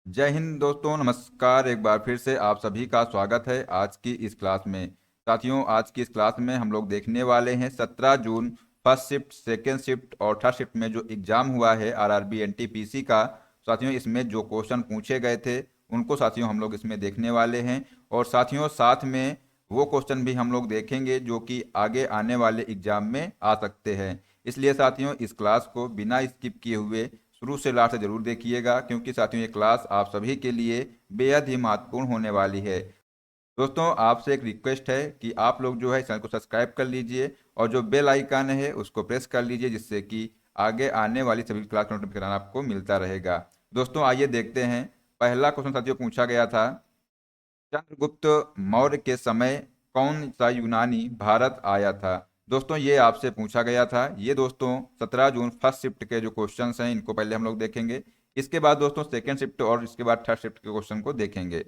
जय हिंद दोस्तों, नमस्कार। एक बार फिर से आप सभी का स्वागत है आज की इस क्लास में। साथियों, आज की इस क्लास में हम लोग देखने वाले हैं 17 June first shift, second shift और थर्ड शिफ्ट में जो एग्जाम हुआ है आरआरबी एनटीपीसी का। साथियों, इसमें जो क्वेश्चन पूछे गए थे उनको साथियों हम लोग इसमें देखने वाले हैं। और साथियों, साथ में वो क्वेश्चन भी हम लोग देखेंगे जो कि आगे आने वाले एग्जाम में आ सकते हैं। इसलिए साथियों, इस क्लास को बिना स्किप किए हुए शुरू से लास्ट तक जरूर देखिएगा, क्योंकि साथियों ये क्लास आप सभी के लिए बेहद ही महत्वपूर्ण होने वाली है। दोस्तों, आपसे एक रिक्वेस्ट है कि आप लोग जो है चैनल को सब्सक्राइब कर लीजिए और जो बेल आइकन है उसको प्रेस कर लीजिए, जिससे कि आगे आने वाली सभी क्लास नोटिफिकेशन आपको मिलता रहेगा। दोस्तों, आइए देखते हैं। पहला क्वेश्चन साथियों पूछा गया था, चंद्रगुप्त मौर्य के समय कौन सा यूनानी भारत आया था। दोस्तों, ये आपसे पूछा गया था। ये दोस्तों 17 जून फर्स्ट शिफ्ट के जो क्वेश्चंस हैं इनको पहले हम लोग देखेंगे। इसके बाद दोस्तों सेकंड शिफ्ट और इसके बाद थर्ड शिफ्ट के क्वेश्चन को देखेंगे।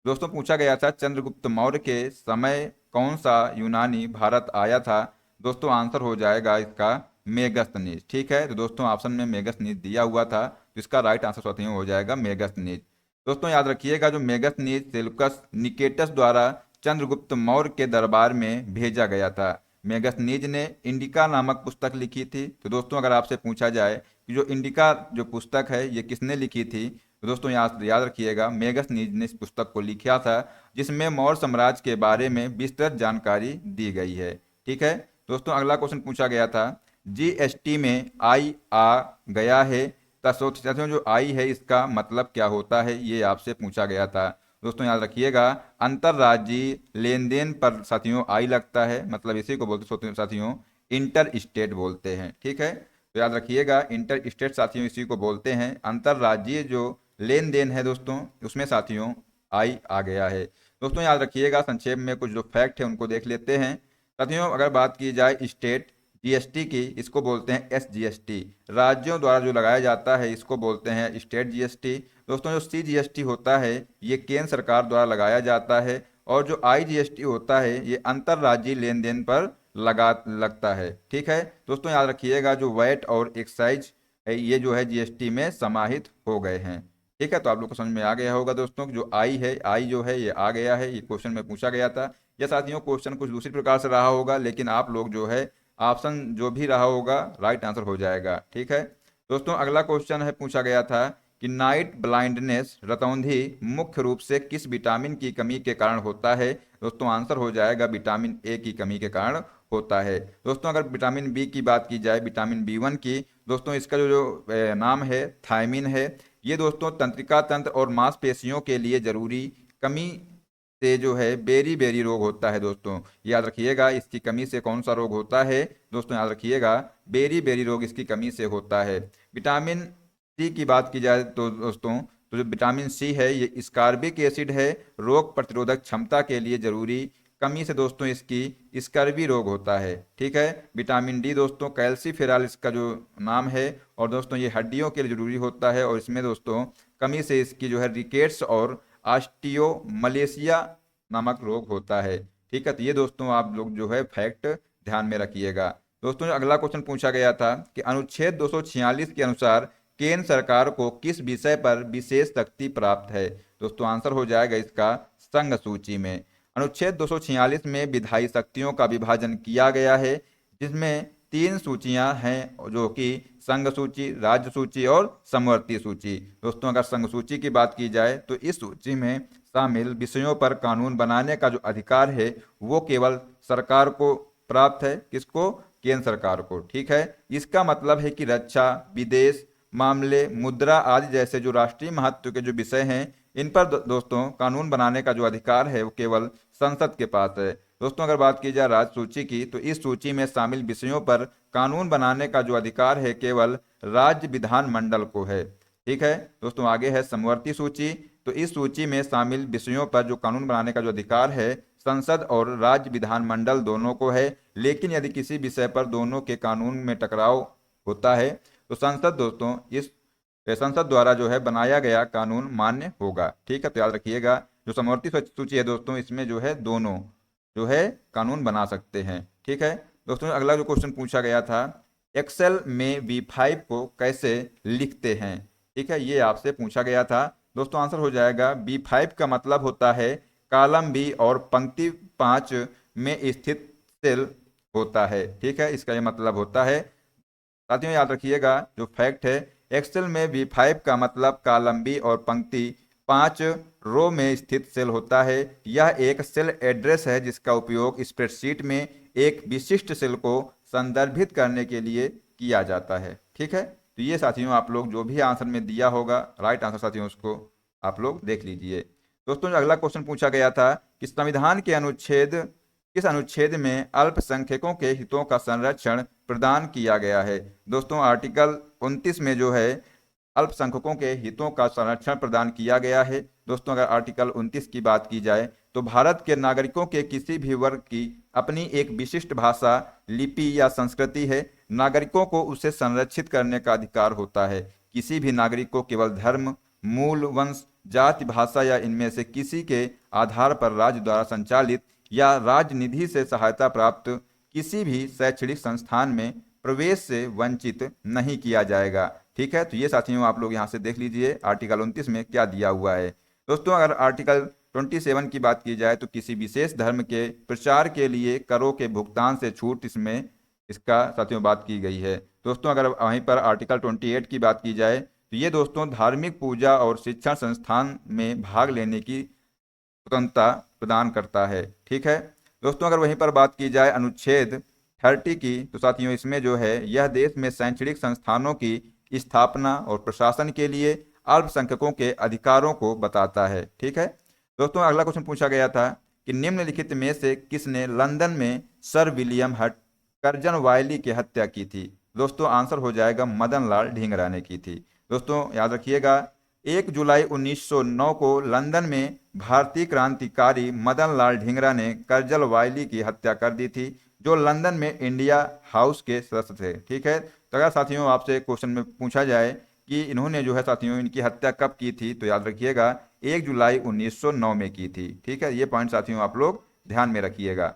दोस्तों, पूछा गया था चंद्रगुप्त मौर्य के समय कौन सा यूनानी भारत आया था। दोस्तों, आंसर हो जाएगा इसका मेगस्थनीज। ठीक है, तो दोस्तों ऑप्शन में मेगस्थनीज दिया हुआ था, तो इसका राइट आंसर साथियों हो जाएगा मेगस्थनीज। दोस्तों, याद रखिएगा, जो मेगस्थनीज सेल्यूकस निकेटस द्वारा चंद्रगुप्त मौर्य के दरबार में भेजा गया था। मेगस्थनीज ने इंडिका नामक पुस्तक लिखी थी। तो दोस्तों, अगर आपसे पूछा जाए कि जो इंडिका जो पुस्तक है ये किसने लिखी थी, तो दोस्तों यहाँ याद रखिएगा मेगस्थनीज ने इस पुस्तक को लिखा था, जिसमें मौर्य साम्राज्य के बारे में विस्तृत जानकारी दी गई है। ठीक है दोस्तों, अगला क्वेश्चन पूछा गया था, जीएसटी में आई आ गया है। साथियों, जो आई है इसका मतलब क्या होता है, ये आपसे पूछा गया था। दोस्तों, याद रखिएगा, अंतरराज्यीय लेन देन पर साथियों आई लगता है, मतलब इसी को बोलते साथियों इंटर स्टेट बोलते हैं। ठीक है, तो याद रखिएगा इंटर स्टेट साथियों इसी को बोलते हैं। अंतरराज्यीय जो लेन देन है दोस्तों उसमें साथियों आई आ गया है। दोस्तों, याद रखिएगा, संक्षेप में कुछ जो फैक्ट है उनको देख लेते हैं। साथियों, अगर बात की जाए स्टेट जीएसटी की, इसको बोलते हैं एसजीएसटी। राज्यों द्वारा जो लगाया जाता है इसको बोलते हैं स्टेट जीएसटी। दोस्तों, जो सीजीएसटी होता है ये केंद्र सरकार द्वारा लगाया जाता है, और जो आईजीएसटी होता है ये अंतरराज्यीय लेन देन पर लगता है। ठीक है दोस्तों, याद रखिएगा, जो वैट और एक्साइज है ये जो है जीएसटी में समाहित हो गए हैं। ठीक है, तो आप लोग को समझ में आ गया होगा दोस्तों, जो आई है, आई जो है ये आ गया है, ये क्वेश्चन में पूछा गया था। या साथियों क्वेश्चन कुछ दूसरी प्रकार से रहा होगा, लेकिन आप लोग जो है ऑप्शन जो भी रहा होगा राइट आंसर हो जाएगा। ठीक है दोस्तों, अगला क्वेश्चन है पूछा गया था कि नाइट ब्लाइंडनेस रतौंधी मुख्य रूप से किस विटामिन की कमी के कारण होता है। दोस्तों, आंसर हो जाएगा विटामिन ए की कमी के कारण होता है। दोस्तों, अगर विटामिन बी की बात की जाए, विटामिन बी 1 की, दोस्तों इसका जो नाम है थायमिन है। ये दोस्तों तंत्रिका तंत्र और मांसपेशियों के लिए जरूरी कमी से जो है बेरी बेरी रोग होता है। दोस्तों, याद रखिएगा, इसकी कमी से कौन सा रोग होता है। दोस्तों, याद रखिएगा, बेरी बेरी रोग इसकी कमी से होता है। विटामिन सी की बात की जाए तो दोस्तों, तो जो विटामिन सी है ये स्कारबिक एसिड है, रोग प्रतिरोधक क्षमता के लिए जरूरी कमी से दोस्तों इसकी स्कर्वी रोग होता है। ठीक है, विटामिन डी दोस्तों कैल्सीफेरॉल इसका जो नाम है, और दोस्तों ये हड्डियों के लिए जरूरी होता है, और इसमें दोस्तों कमी से इसकी जो है रिकेट्स और ऑस्टियोमलेशिया नामक रोग होता है। ठीक है, तो ये दोस्तों आप लोग जो है फैक्ट ध्यान में रखिएगा। दोस्तों, अगला क्वेश्चन पूछा गया था कि अनुच्छेद 246 के अनुसार केंद्र सरकार को किस विषय पर विशेष शक्ति प्राप्त है। दोस्तों, आंसर हो जाएगा इसका संघ सूची में। अनुच्छेद 246 में विधायी शक्तियों का विभाजन किया गया है, जिसमें 3 सूचियां हैं, जो कि संघ सूची, राज्य सूची और समवर्ती सूची। दोस्तों, अगर संघ सूची की बात की जाए तो इस सूची में शामिल विषयों पर कानून बनाने का जो अधिकार है वो केवल सरकार को प्राप्त है। किसको? केंद्र सरकार को। ठीक है, इसका मतलब है कि रक्षा, विदेश मामले, मुद्रा आदि जैसे जो राष्ट्रीय महत्व के जो विषय हैं इन पर दोस्तों कानून बनाने का जो अधिकार है वो केवल संसद के पास है। दोस्तों, अगर बात की जाए राज्य सूची की, तो इस सूची में शामिल विषयों पर कानून बनाने का जो अधिकार है केवल राज्य विधानमंडल को है। ठीक है दोस्तों, आगे है समवर्ती सूची। तो इस सूची में शामिल विषयों पर जो कानून बनाने का जो अधिकार है संसद और राज्य विधानमंडल दोनों को है, लेकिन यदि किसी विषय पर दोनों के कानून में टकराव होता है तो संसद दोस्तों इस संसद द्वारा जो है बनाया गया कानून मान्य होगा। ठीक है, तो याद रखिएगा, जो समवर्ती सूची है दोस्तों इसमें जो है दोनों जो है कानून बना सकते हैं। ठीक है दोस्तों, अगला जो क्वेश्चन पूछा गया था, एक्सेल में V5 को कैसे लिखते हैं। ठीक है, ये आपसे पूछा गया था। दोस्तों आंसर हो जाएगा B5 का मतलब होता है कॉलम बी और पंक्ति 5 में स्थित सेल होता है। ठीक है, इसका ये मतलब होता है। साथियों याद रखिएगा जो फैक्ट है, एक्सेल में B5 का मतलब कॉलम बी और पंक्ति 5 रो में स्थित सेल होता है। यह एक सेल एड्रेस है जिसका उपयोग स्प्रेडशीट में एक विशिष्ट सेल को संदर्भित करने के लिए किया जाता है। ठीक है, तो ये साथियों आप लोग जो भी आंसर में दिया होगा राइट आंसर साथियों उसको आप लोग देख लीजिए। दोस्तों जो अगला क्वेश्चन पूछा गया था कि संविधान के किस अनुच्छेद में अल्पसंख्यकों के हितों का संरक्षण प्रदान किया गया है। दोस्तों आर्टिकल 29 में जो है अल्पसंख्यकों के हितों का संरक्षण प्रदान किया गया है। दोस्तों अगर आर्टिकल 29 की बात की जाए तो भारत के नागरिकों के किसी भी वर्ग की अपनी एक विशिष्ट भाषा, लिपि या संस्कृति है। नागरिकों को उसे संरक्षित करने का अधिकार होता है। किसी भी नागरिक को केवल धर्म, मूल, वंश, जाति, भाषा या इनमें से किसी के आधार पर राज्य द्वारा संचालित या राजनिधि से सहायता प्राप्त किसी भी शैक्षणिक संस्थान में प्रवेश से वंचित नहीं किया जाएगा। ठीक है, तो ये साथियों आप लोग यहाँ से देख लीजिए आर्टिकल 29 में क्या दिया हुआ है। दोस्तों अगर आर्टिकल 27 की बात की जाए तो किसी विशेष धर्म के प्रचार के लिए करों के भुगतान से छूट, इसमें इसका साथियों बात की गई है। दोस्तों अगर वहीं पर आर्टिकल 28 की बात की जाए तो ये दोस्तों धार्मिक पूजा और शिक्षण संस्थान में भाग लेने की स्वतंत्रता प्रदान करता है। ठीक है, दोस्तों अगर वहीं पर बात की जाए अनुच्छेद 30 की तो साथियों इसमें जो है यह देश में शैक्षणिक संस्थानों की स्थापना और प्रशासन के लिए अल्पसंख्यकों के अधिकारों को बताता है। ठीक है, दोस्तों अगला क्वेश्चन पूछा गया था कि निम्नलिखित में से किसने लंदन में सर विलियम हट कर्जन वायली की हत्या की थी। दोस्तों आंसर हो जाएगा मदन लाल ढींगरा ने की थी। दोस्तों याद रखिएगा 1 जुलाई 1909 को लंदन में भारतीय क्रांतिकारी मदन लाल ढींगरा ने कर्जन वायली की हत्या कर दी थी, जो लंदन में इंडिया हाउस के सदस्य थे। ठीक है, तो अगर साथियों आपसे क्वेश्चन में पूछा जाए कि इन्होंने जो है साथियों इनकी हत्या कब की थी तो याद रखिएगा 1 जुलाई 1909 में की थी। ठीक है, ये पॉइंट साथियों आप लोग ध्यान में रखिएगा।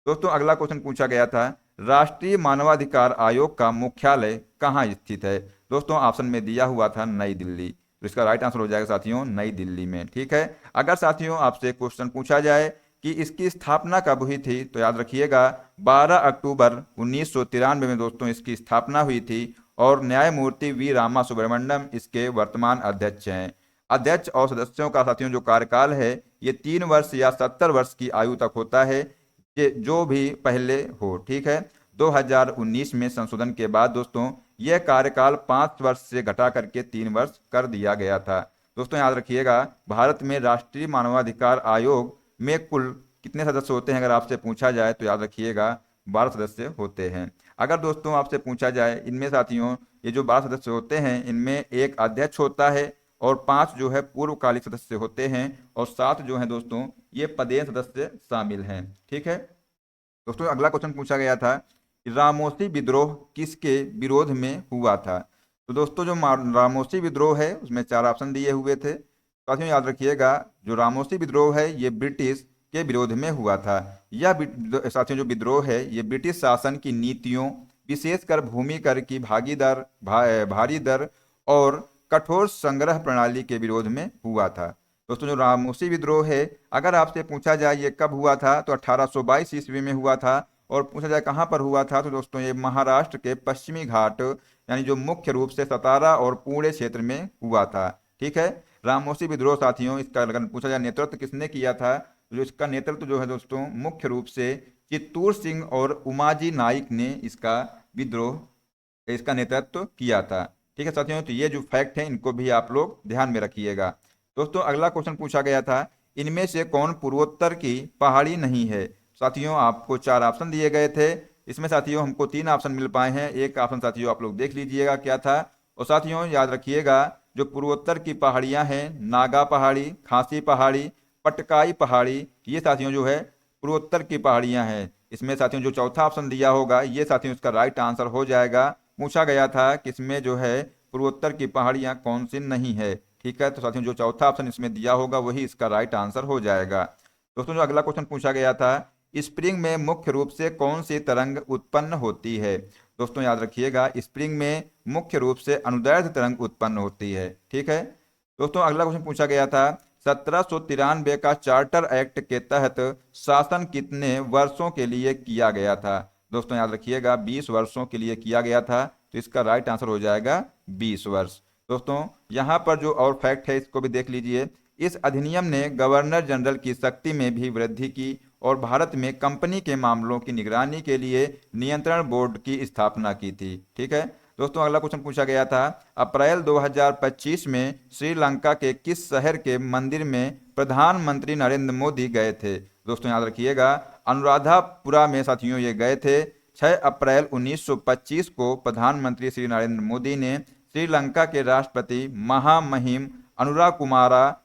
दोस्तों अगला क्वेश्चन पूछा गया था राष्ट्रीय मानवाधिकार आयोग का मुख्यालय कहाँ स्थित है। दोस्तों ऑप्शन में दिया हुआ था नई दिल्ली, तो इसका राइट आंसर हो जाएगा साथियों नई दिल्ली में। ठीक है, अगर साथियों आपसे क्वेश्चन पूछा जाए कि इसकी स्थापना कब हुई थी तो याद रखिएगा 12 अक्टूबर 1993 में दोस्तों इसकी स्थापना हुई थी और न्यायमूर्ति वी रामा सुब्रमण्यम इसके वर्तमान अध्यक्ष हैं। अध्यक्ष और सदस्यों का साथियों जो कार्यकाल है ये 3 वर्ष या 70 वर्ष की आयु तक होता है, ये जो भी पहले हो। ठीक है, 2019 में संशोधन के बाद दोस्तों यह कार्यकाल 5 वर्ष से घटा करके 3 वर्ष कर दिया गया था। दोस्तों याद रखिएगा भारत में राष्ट्रीय मानवाधिकार आयोग में कुल कितने सदस्य होते हैं अगर आपसे पूछा जाए तो याद रखिएगा 12 सदस्य होते हैं। अगर दोस्तों आपसे पूछा जाए इनमें साथियों ये जो 12 सदस्य होते हैं इनमें एक अध्यक्ष होता है और 5 जो है पूर्वकालिक सदस्य होते हैं और 7 जो है दोस्तों ये पदेय सदस्य शामिल हैं। ठीक है, दोस्तों अगला क्वेश्चन पूछा गया था रामोसी विद्रोह किसके विरोध में हुआ था। तो दोस्तों जो रामोसी विद्रोह है उसमें 4 ऑप्शन दिए हुए थे। साथियों याद रखिएगा जो रामोसी विद्रोह है ये ब्रिटिश के विरोध में हुआ था। यह साथियों जो विद्रोह है ये ब्रिटिश शासन की नीतियों, विशेषकर भूमि कर की भारी दर और कठोर संग्रह प्रणाली के विरोध में हुआ था। दोस्तों जो रामोसी विद्रोह है अगर आपसे पूछा जाए ये कब हुआ था तो 1822 ईस्वी में हुआ था और पूछा जाए कहाँ पर हुआ था तो दोस्तों ये महाराष्ट्र के पश्चिमी घाट यानी जो मुख्य रूप से सतारा और पुणे क्षेत्र में हुआ था। ठीक है, रामोसी विद्रोह साथियों इसका अगर पूछा जाए नेतृत्व किसने किया था तो जो इसका नेतृत्व जो है दोस्तों मुख्य रूप से चित्तूर सिंह और उमाजी नाइक ने इसका नेतृत्व किया था। ठीक है साथियों, तो ये जो फैक्ट है इनको भी आप लोग ध्यान में रखिएगा। दोस्तों अगला क्वेश्चन पूछा गया था इनमें से कौन पूर्वोत्तर की पहाड़ी नहीं है। साथियों आपको 4 ऑप्शन दिए गए थे, इसमें साथियों हमको 3 ऑप्शन मिल पाए हैं। एक ऑप्शन साथियों आप लोग देख लीजिएगा क्या था। और साथियों याद रखिएगा जो पूर्वोत्तर की पहाड़ियां हैं नागा पहाड़ी, खासी पहाड़ी, पटकाई पहाड़ी, ये साथियों जो है पूर्वोत्तर की पहाड़ियां हैं। इसमें साथियों जो चौथा ऑप्शन दिया होगा ये साथियों इसका राइट आंसर हो जाएगा। पूछा गया था कि इसमें जो है पूर्वोत्तर की पहाड़ियां कौन सी नहीं है। ठीक है, तो साथियों जो चौथा ऑप्शन इसमें दिया होगा वही इसका राइट आंसर हो जाएगा। दोस्तों जो अगला क्वेश्चन पूछा गया था स्प्रिंग में मुख्य रूप से कौन सी तरंग उत्पन्न होती है। दोस्तों याद रखिएगा स्प्रिंग में मुख्य रूप से अनुदैर्ध्य तरंग उत्पन्न होती है। ठीक है, दोस्तों अगला क्वेश्चन पूछा गया था 1793 का चार्टर एक्ट के तहत शासन कितने वर्षों के लिए किया गया था। दोस्तों याद रखिएगा 20 वर्षों के लिए किया गया था, तो इसका राइट आंसर हो जाएगा 20 वर्ष। दोस्तों यहाँ पर जो और फैक्ट है इसको भी देख लीजिए। इस अधिनियम ने गवर्नर जनरल की शक्ति में भी वृद्धि की और भारत में कंपनी के मामलों की निगरानी के लिए नियंत्रण बोर्ड की स्थापना की थी। ठीक है दोस्तों, अगला क्वेश्चन पूछा गया था अप्रैल 2025 में श्रीलंका के किस शहर के मंदिर में प्रधानमंत्री नरेंद्र मोदी गए थे। दोस्तों याद रखिएगा अनुराधापुरा में साथियों ये गए थे। 6 अप्रैल 1925 को प्रधानमंत्री श्री नरेंद्र मोदी ने श्रीलंका के राष्ट्रपति महामहिम अनुराकुमारा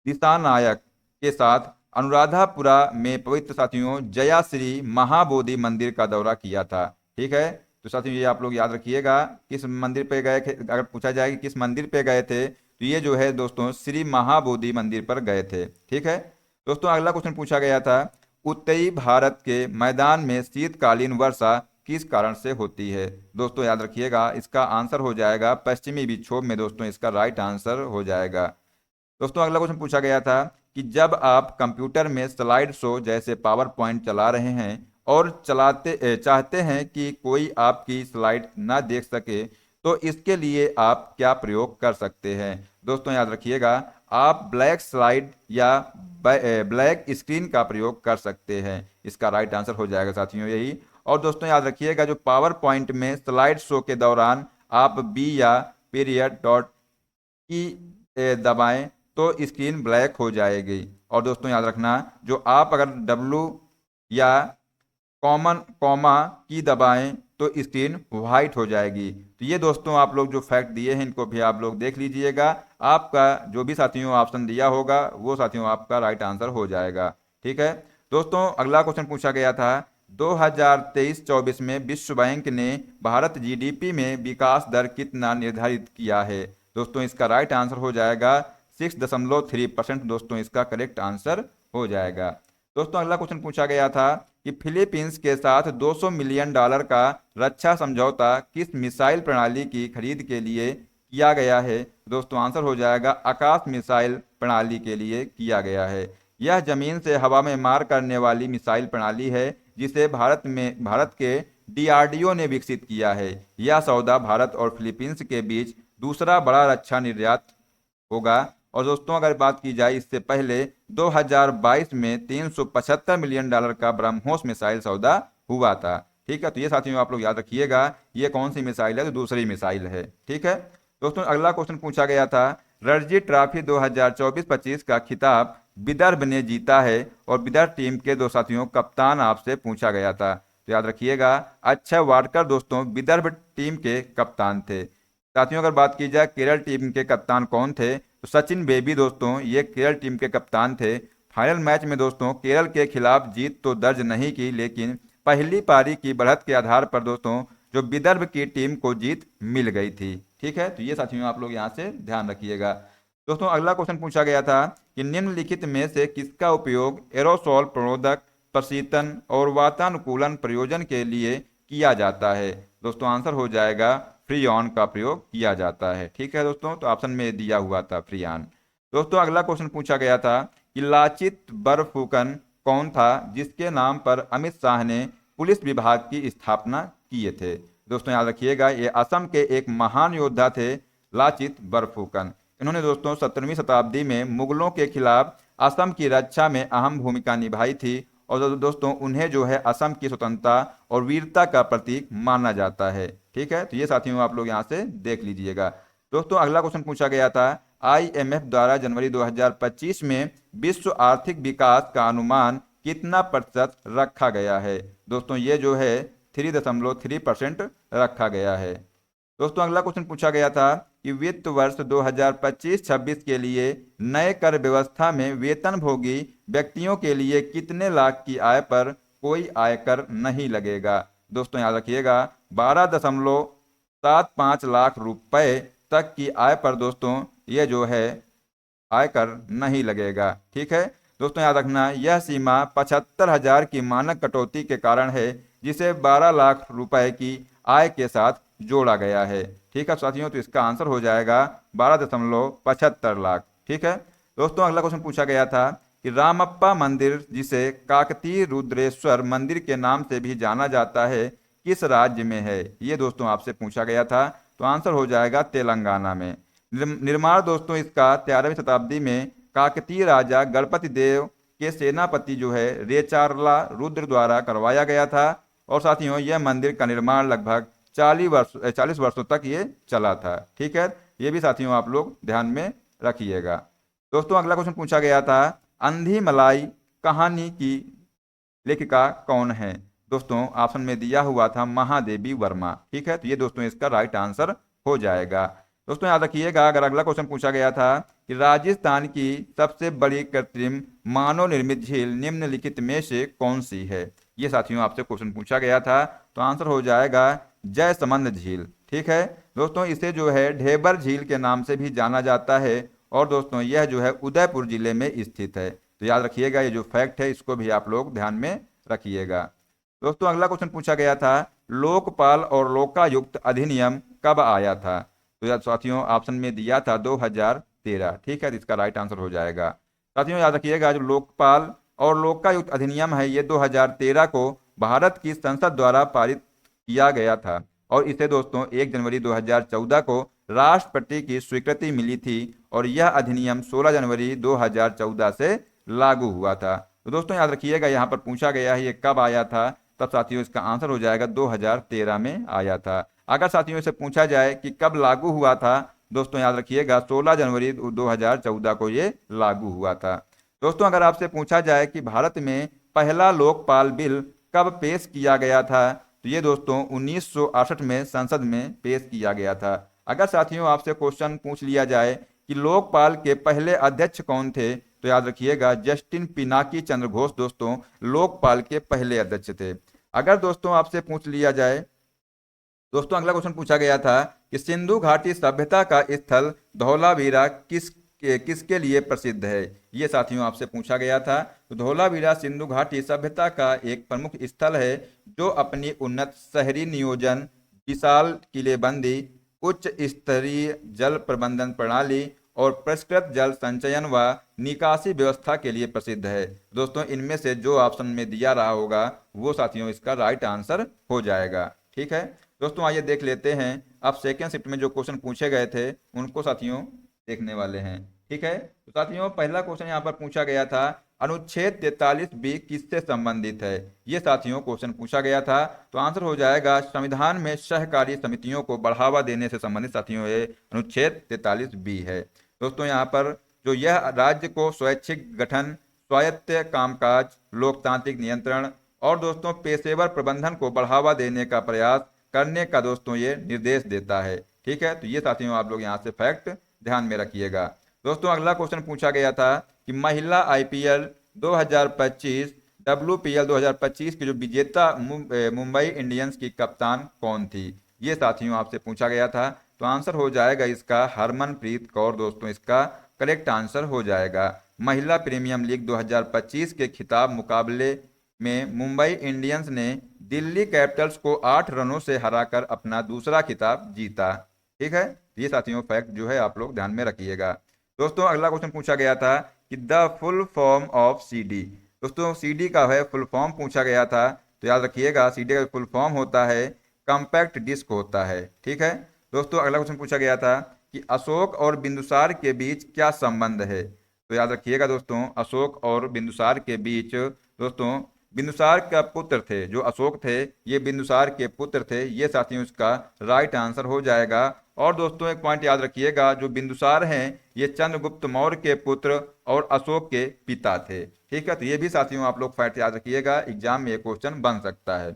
दिसानायक के साथ अनुराधापुरा में पवित्र साथियों जया श्री महाबोधि मंदिर का दौरा किया था। ठीक है, तो साथियों ये आप लोग याद रखिएगा किस मंदिर पे गए थे। अगर पूछा जाए कि किस मंदिर पे गए थे तो ये जो है दोस्तों श्री महाबोधि मंदिर पर गए थे। ठीक है दोस्तों, अगला क्वेश्चन पूछा गया था उत्तरी भारत के मैदान में शीतकालीन वर्षा किस कारण से होती है। दोस्तों याद रखिएगा इसका आंसर हो जाएगा पश्चिमी विक्षोभ में। दोस्तों इसका राइट आंसर हो जाएगा। दोस्तों अगला क्वेश्चन पूछा गया था कि जब आप कंप्यूटर में स्लाइड शो जैसे पावर पॉइंट चला रहे हैं और चाहते हैं कि कोई आपकी स्लाइड ना देख सके तो इसके लिए आप क्या प्रयोग कर सकते हैं। दोस्तों याद रखिएगा आप ब्लैक स्लाइड या ब्लैक स्क्रीन का प्रयोग कर सकते हैं। इसका राइट आंसर हो जाएगा साथियों यही। और दोस्तों याद रखिएगा जो पावर पॉइंट में स्लाइड शो के दौरान आप बी या पीरियड डॉट की दबाएं तो स्क्रीन ब्लैक हो जाएगी। और दोस्तों याद रखना जो आप अगर डब्लू या कॉमा की दबाएं तो स्क्रीन व्हाइट हो जाएगी। तो ये दोस्तों आप लोग जो फैक्ट दिए हैं इनको भी आप लोग देख लीजिएगा। आपका जो भी साथियों ऑप्शन दिया होगा वो साथियों आपका राइट आंसर हो जाएगा। ठीक है दोस्तों, अगला क्वेश्चन पूछा गया था 2023-24 में विश्व बैंक ने भारत जीडीपी में विकास दर कितना निर्धारित किया है। दोस्तों इसका राइट आंसर हो जाएगा 6.3%। दोस्तों इसका करेक्ट आंसर हो जाएगा। दोस्तों अगला क्वेश्चन पूछा गया था कि फिलीपींस के साथ $200 मिलियन का रक्षा समझौता किस मिसाइल प्रणाली की खरीद के लिए किया गया है। दोस्तों आंसर हो जाएगा आकाश मिसाइल प्रणाली के लिए किया गया है। यह जमीन से हवा में मार करने वाली मिसाइल प्रणाली है जिसे भारत के डीआरडीओ ने विकसित किया है। यह सौदा भारत और फिलीपींस के बीच दूसरा बड़ा रक्षा निर्यात होगा। और दोस्तों अगर बात की जाए इससे पहले 2022 में $375 मिलियन का ब्रह्मोस मिसाइल सौदा हुआ था। ठीक है, तो ये साथियों आप लोग याद रखिएगा ये कौन सी मिसाइल है, तो दूसरी मिसाइल है। ठीक है दोस्तों, अगला क्वेश्चन पूछा गया था रणजी ट्रॉफी 2024-25 का खिताब विदर्भ ने जीता है और विदर्भ टीम के दो साथियों कप्तान आपसे पूछा गया था। तो याद रखिएगा अक्षय वाडकर दोस्तों विदर्भ टीम के कप्तान थे। साथियों अगर बात की जाए केरल टीम के कप्तान कौन थे तो सचिन बेबी दोस्तों ये केरल टीम के कप्तान थे। फाइनल मैच में दोस्तों केरल के खिलाफ जीत तो दर्ज नहीं की लेकिन पहली पारी की बढ़त के आधार पर दोस्तों जो विदर्भ की टीम को जीत मिल गई थी। ठीक है, तो ये साथियों आप लोग यहाँ से ध्यान रखिएगा। दोस्तों अगला क्वेश्चन पूछा गया था कि निम्नलिखित में से किसका उपयोग एरोसोल प्रोदक प्रशीतन और वातानुकूलन प्रयोजन के लिए किया जाता है। दोस्तों आंसर हो जाएगा फ्रीऑन का प्रयोग किया जाता है। ठीक है दोस्तों, तो ऑप्शन में दिया हुआ था फ्रीऑन। दोस्तों अगला क्वेश्चन पूछा गया था कि लाचित बरफुकन कौन था जिसके नाम पर अमित शाह ने पुलिस विभाग की स्थापना किए थे। दोस्तों याद रखिएगा ये असम के एक महान योद्धा थे लाचित बरफुकन। इन्होंने दोस्तों 17वीं शताब्दी में मुगलों के खिलाफ असम की रक्षा में अहम भूमिका निभाई थी और दोस्तों उन्हें जो है असम की स्वतंत्रता और वीरता का प्रतीक माना जाता है। ठीक है, तो ये साथियों आप लोग यहाँ से देख लीजिएगा। दोस्तों अगला क्वेश्चन पूछा गया था आईएमएफ द्वारा जनवरी 2025 में विश्व आर्थिक विकास का अनुमान कितना प्रतिशत रखा गया है। दोस्तों ये जो है 3.3% रखा गया है। दोस्तों अगला क्वेश्चन पूछा गया था कि वित्त वर्ष 2025-26 के लिए नए कर व्यवस्था में वेतनभोगी व्यक्तियों के लिए कितने लाख की आय पर कोई आयकर नहीं लगेगा। दोस्तों याद रखिएगा 12.75 लाख रुपए तक की आय पर दोस्तों ये जो है आयकर नहीं लगेगा। ठीक है दोस्तों, याद रखना यह सीमा 75,000 की मानक कटौती के कारण है जिसे 12 लाख रुपए की आय के साथ जोड़ा गया है। ठीक है साथियों, तो इसका आंसर हो जाएगा 12.75 लाख। ठीक है दोस्तों, अगला क्वेश्चन पूछा गया था कि रामप्पा मंदिर, जिसे काकतीय रुद्रेश्वर मंदिर के नाम से भी जाना जाता है, किस राज्य में है? ये दोस्तों आपसे पूछा गया था, तो आंसर हो जाएगा तेलंगाना में। निर्माण दोस्तों इसका 13वीं शताब्दी में काकतीय राजा गणपति देव के सेनापति जो है रेचारला रुद्र द्वारा करवाया गया था। और साथियों, यह मंदिर का निर्माण लगभग 40 वर्षों तक ये चला था। ठीक है, ये भी साथियों आप लोग ध्यान में रखिएगा। दोस्तों, अगला क्वेश्चन पूछा गया था, अंधी मलाई कहानी की लेखिका कौन है? दोस्तों ऑप्शन में दिया हुआ था महादेवी वर्मा। ठीक है, तो ये दोस्तों इसका राइट आंसर हो जाएगा। दोस्तों याद रखिएगा, अगर अगला क्वेश्चन पूछा गया था कि राजस्थान की सबसे बड़ी कृत्रिम मानव निर्मित झील निम्नलिखित में से कौन सी है? ये साथियों आपसे क्वेश्चन पूछा गया था, तो आंसर हो जाएगा जयसमंद झील। ठीक है दोस्तों, इसे जो है ढेबर झील के नाम से भी जाना जाता है, और दोस्तों यह जो है उदयपुर जिले में स्थित है। तो याद रखिएगा, ये जो फैक्ट है इसको भी आप लोग ध्यान में रखिएगा। दोस्तों अगला क्वेश्चन पूछा गया था, लोकपाल और लोकायुक्त अधिनियम कब आया था? तो याद साथियों ऑप्शन में दिया था 2013। ठीक है, तो इसका राइट आंसर हो जाएगा। साथियों याद रखिएगा, जो लोकपाल और लोकायुक्त अधिनियम है ये 2013 को भारत की संसद द्वारा पारित किया गया था, और इसे दोस्तों 1 जनवरी 2014 को राष्ट्रपति की स्वीकृति मिली थी, और यह अधिनियम 16 जनवरी 2014 से लागू हुआ था। तो दोस्तों याद रखिएगा, यहाँ पर पूछा गया है ये कब आया था, तब साथियों इसका आंसर हो जाएगा 2013 में आया था। अगर साथियों से पूछा जाए कि कब लागू हुआ था, दोस्तों याद रखिएगा 16 जनवरी 2014 को ये लागू हुआ था। दोस्तों अगर आपसे पूछा जाए कि भारत में पहला लोकपाल बिल कब पेश किया गया था, तो ये दोस्तों 1968 में संसद में पेश किया गया था। अगर साथियों आपसे क्वेश्चन पूछ लिया जाए कि लोकपाल के पहले अध्यक्ष कौन थे, तो याद रखिएगा जस्टिन पिनाकी चंद्र घोष दोस्तों लोकपाल के पहले अध्यक्ष थे। अगर दोस्तों आपसे पूछ लिया जाए, दोस्तों अगला क्वेश्चन पूछा गया था कि सिंधु घाटी सभ्यता का स्थल धौलावीरा किसके लिए प्रसिद्ध है? ये साथियों आपसे पूछा गया था। तो धौलावीरा सिंधु घाटी सभ्यता का एक प्रमुख स्थल है, जो अपनी उन्नत शहरी नियोजन, विशाल किलेबंदी, उच्च स्तरीय जल प्रबंधन प्रणाली और परिष्कृत जल संचयन व निकासी व्यवस्था के लिए प्रसिद्ध है। दोस्तों इनमें से जो ऑप्शन में दिया रहा होगा वो साथियों इसका राइट आंसर हो जाएगा। ठीक है दोस्तों, आइए देख लेते हैं अब सेकेंड शिफ्ट में जो क्वेश्चन पूछे गए थे उनको साथियों देखने वाले हैं। ठीक है, तो साथियों पहला क्वेश्चन यहाँ पर पूछा गया था, अनुच्छेद 43B किससे संबंधित है? ये साथियों क्वेश्चन पूछा गया था, तो आंसर हो जाएगा संविधान में सहकारी समितियों को बढ़ावा देने से संबंधित साथियों ये अनुच्छेद 43B है। दोस्तों यहाँ पर जो यह राज्य को स्वैच्छिक गठन, स्वायत्त कामकाज, लोकतांत्रिक नियंत्रण और दोस्तों पेशेवर प्रबंधन को बढ़ावा देने का प्रयास करने का दोस्तों ये निर्देश देता है। ठीक है, तो ये साथियों आप लोग यहाँ से फैक्ट ध्यान में रखिएगा। दोस्तों अगला क्वेश्चन पूछा गया था कि महिला IPL 2025, WPL 2025 की जो विजेता मुंबई इंडियंस की कप्तान कौन थी? ये साथियों आपसे पूछा गया था, तो आंसर हो जाएगा इसका हरमनप्रीत कौर। दोस्तों इसका करेक्ट आंसर हो जाएगा। महिला प्रीमियम लीग 2025 के खिताब मुकाबले में मुंबई इंडियंस ने दिल्ली कैपिटल्स को 8 रनों से हराकर अपना दूसरा खिताब जीता। ठीक है, ये साथियों फैक्ट जो है आप लोग ध्यान में रखिएगा। दोस्तों अगला क्वेश्चन पूछा गया था कि the full form of CD। दोस्तों CD का है फुल फॉर्म पूछा गया था, तो याद रखिएगा CD का फुल फॉर्म होता है कॉम्पैक्ट डिस्क होता है। ठीक है दोस्तों, अगला क्वेश्चन पूछा गया था कि अशोक और बिंदुसार के बीच क्या संबंध है? तो याद रखिएगा दोस्तों अशोक और बिंदुसार के बीच दोस्तों बिंदुसार का पुत्र थे, जो अशोक थे ये बिंदुसार के पुत्र थे। ये साथियों इसका राइट आंसर हो जाएगा। और दोस्तों एक पॉइंट याद रखिएगा, जो बिंदुसार हैं ये चंद्रगुप्त मौर्य के पुत्र और अशोक के पिता थे। ठीक है, तो ये भी साथियों आप लोग फैक्ट याद रखिएगा, एग्जाम में ये क्वेश्चन बन सकता है।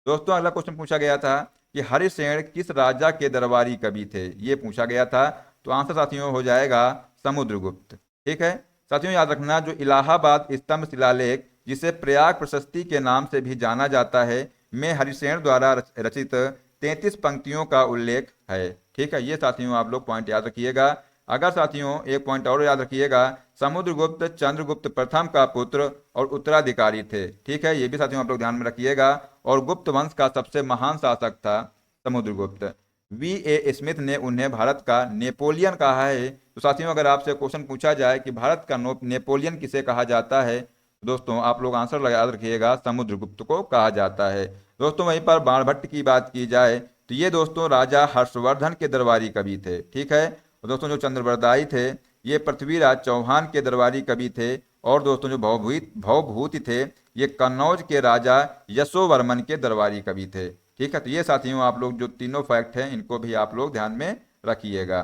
दोस्तों अगला क्वेश्चन पूछा गया था कि हरिसेन किस राजा के दरबारी कवि थे? ये पूछा गया था, तो आंसर साथियों हो जाएगा समुद्रगुप्त। ठीक है साथियों, याद रखना जो इलाहाबाद स्तंभ शिलालेख, जिसे प्रयाग प्रशस्ति के नाम से भी जाना जाता है, में हरिसेन द्वारा रचित 33 पंक्तियों का उल्लेख है। ठीक है, ये साथियों आप लोग पॉइंट याद रखिएगा। अगर साथियों एक पॉइंट और याद रखिएगा, समुद्रगुप्त चंद्रगुप्त प्रथम का पुत्र और उत्तराधिकारी थे। ठीक है, ये भी साथियों आप लोग ध्यान में रखिएगा। और गुप्त वंश का सबसे महान शासक था समुद्रगुप्त। V.A. स्मिथ ने उन्हें भारत का नेपोलियन कहा है। तो साथियों अगर आपसे क्वेश्चन पूछा जाए कि भारत का नेपोलियन किसे कहा जाता है, तो दोस्तों आप लोग आंसर याद रखिएगा, समुद्रगुप्त को कहा जाता है। दोस्तों वहीं पर बाणभट्ट की बात की जाए तो ये दोस्तों राजा हर्षवर्धन के दरबारी कवि थे। ठीक है। और दोस्तों जो चंद्रवरदाई थे ये पृथ्वीराज चौहान के दरबारी कवि थे। और दोस्तों जो भवभूति थे ये कन्नौज के राजा यशोवर्मन के दरबारी कवि थे। ठीक है। तो ये साथियों आप लोग जो तीनों फैक्ट हैं इनको भी आप लोग ध्यान में रखिएगा।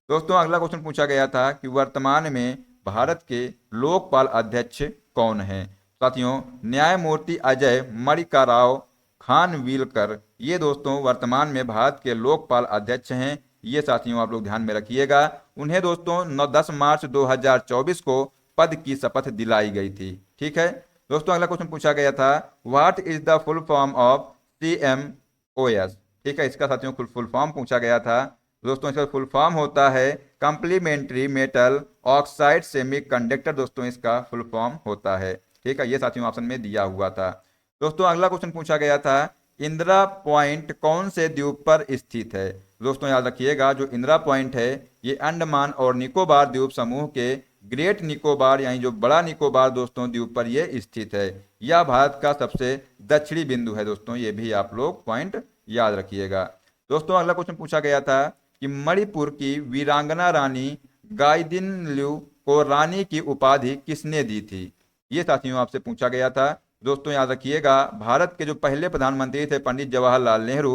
दोस्तों अगला क्वेश्चन पूछा गया था कि वर्तमान में भारत के लोकपाल अध्यक्ष कौन हैं। साथियों न्यायमूर्ति अजय मणिका राव खानविलकर ये दोस्तों वर्तमान में भारत के लोकपाल अध्यक्ष हैं। ये साथियों आप लोग ध्यान में रखिएगा। उन्हें दोस्तों 10 मार्च 2024 को पद की शपथ दिलाई गई थी। ठीक है। दोस्तों अगला क्वेश्चन पूछा गया था what is the full form of CMOS। ठीक है। इसका साथियों फुल फॉर्म पूछा गया था। दोस्तों इसका फुल फॉर्म होता है कंप्लीमेंट्री मेटल ऑक्साइड सेमीकंडक्टर। दोस्तों इसका फुल फॉर्म होता है। ठीक है। ये साथियों ऑप्शन में दिया हुआ था। दोस्तों अगला क्वेश्चन पूछा गया था इंदिरा पॉइंट कौन से द्वीप पर स्थित है। दोस्तों याद रखिएगा जो इंदिरा पॉइंट है ये अंडमान और निकोबार द्वीप समूह के ग्रेट निकोबार यानी जो बड़ा निकोबार दोस्तों द्वीप पर ये स्थित है। यह भारत का सबसे दक्षिणी बिंदु है। दोस्तों ये भी आप लोग पॉइंट याद रखिएगा। दोस्तों अगला क्वेश्चन पूछा गया था कि मणिपुर की वीरांगना रानी गाइदिनल्यू को रानी की उपाधि किसने दी थी। ये साथियों आपसे पूछा गया था। दोस्तों याद रखिएगा भारत के जो पहले प्रधानमंत्री थे पंडित जवाहरलाल नेहरू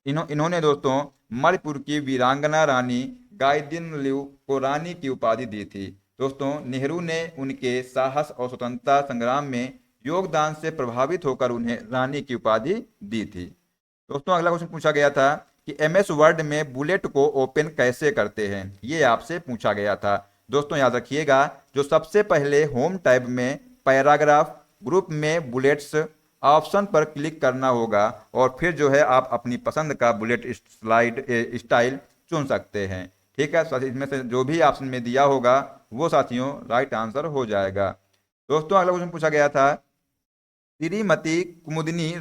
इन्होंने दोस्तों मणिपुर की वीरांगना रानी गाइदिनल्यू को रानी की उपाधि दी थी। दोस्तों नेहरू ने उनके साहस और स्वतंत्रता संग्राम में योगदान से प्रभावित होकर उन्हें रानी की उपाधि दी थी। दोस्तों अगला क्वेश्चन पूछा गया था कि MS वर्ड में बुलेट को ओपन कैसे करते हैं। ये आपसे पूछा गया था। दोस्तों याद रखिएगा जो सबसे पहले होम टैब में पैराग्राफ ग्रुप में बुलेट्स ऑप्शन पर क्लिक करना होगा और फिर जो है आप अपनी पसंद का बुलेट स्टाइल चुन सकते हैं। ठीक है। इसमें से जो भी ऑप्शन में दिया होगा वो साथियों राइट आंसर हो जाएगा। दोस्तों अगला क्वेश्चन पूछा गया था श्रीमती कुमुदिनी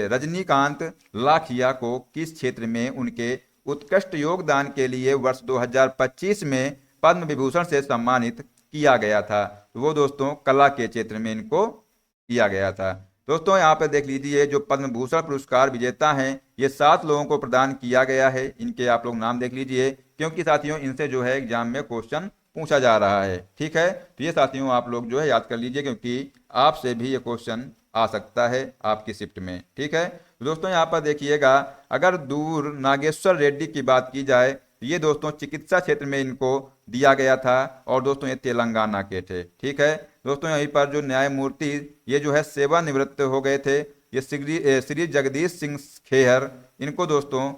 रजनीकांत लाखिया को किस क्षेत्र में उनके उत्कृष्ट योगदान के लिए वर्ष 2025 में पद्म विभूषण से सम्मानित किया गया था। तो वो दोस्तों कला के क्षेत्र में इनको किया गया था। दोस्तों यहाँ पे देख लीजिए जो पद्म भूषण पुरस्कार विजेता हैं ये 7 लोगों को प्रदान किया गया है। इनके आप लोग नाम देख लीजिए क्योंकि साथियों इनसे जो है एग्जाम में क्वेश्चन पूछा जा रहा है। ठीक है। तो ये साथियों आप लोग जो है याद कर लीजिए क्योंकि आपसे भी ये क्वेश्चन आ सकता है आपकी शिफ्ट में। ठीक है। तो दोस्तों यहाँ पर देखिएगा अगर दूर नागेश्वर रेड्डी की बात की जाए तो ये दोस्तों चिकित्सा क्षेत्र में इनको दिया गया था और दोस्तों ये तेलंगाना के थे। ठीक है। दोस्तों यहीं पर जो न्यायमूर्ति ये जो है सेवानिवृत्त हो गए थे ये श्री जगदीश सिंह खेहर इनको दोस्तों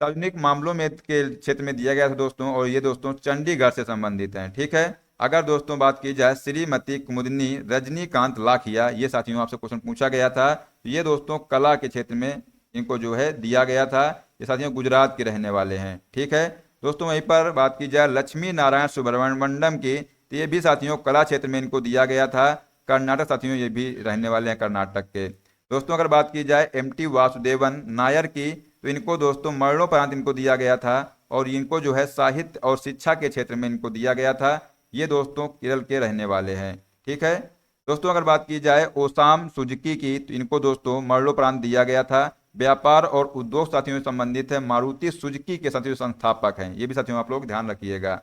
सार्वजनिक मामलों में के क्षेत्र में दिया गया था दोस्तों और ये दोस्तों चंडीगढ़ से संबंधित हैं। ठीक है। अगर दोस्तों बात की जाए श्रीमती कुमुदिनी रजनीकांत लाखिया ये साथियों आपसे क्वेश्चन पूछा गया था ये दोस्तों कला के क्षेत्र में इनको जो है दिया गया था। ये साथियों गुजरात के रहने वाले हैं। ठीक है। दोस्तों वहीं पर बात की जाए लक्ष्मी नारायण सुब्रमण्यम की तो ये भी साथियों कला क्षेत्र में इनको दिया गया था। कर्नाटक साथियों ये भी रहने वाले हैं कर्नाटक के। दोस्तों अगर बात की जाए MT वासुदेवन नायर की तो इनको दोस्तों मरणोपरांत इनको दिया गया था और इनको जो है साहित्य और शिक्षा के क्षेत्र में इनको दिया गया था। ये दोस्तों केरल के रहने वाले हैं। ठीक है। दोस्तों अगर बात की जाए ओसाम सुजुकी की तो इनको दोस्तों मरणोपरांत दिया गया था। व्यापार और उद्योग साथियों से संबंधित है मारुति सुजुकी के साथियों संस्थापक हैं। ये भी साथियों आप लोग ध्यान रखिएगा।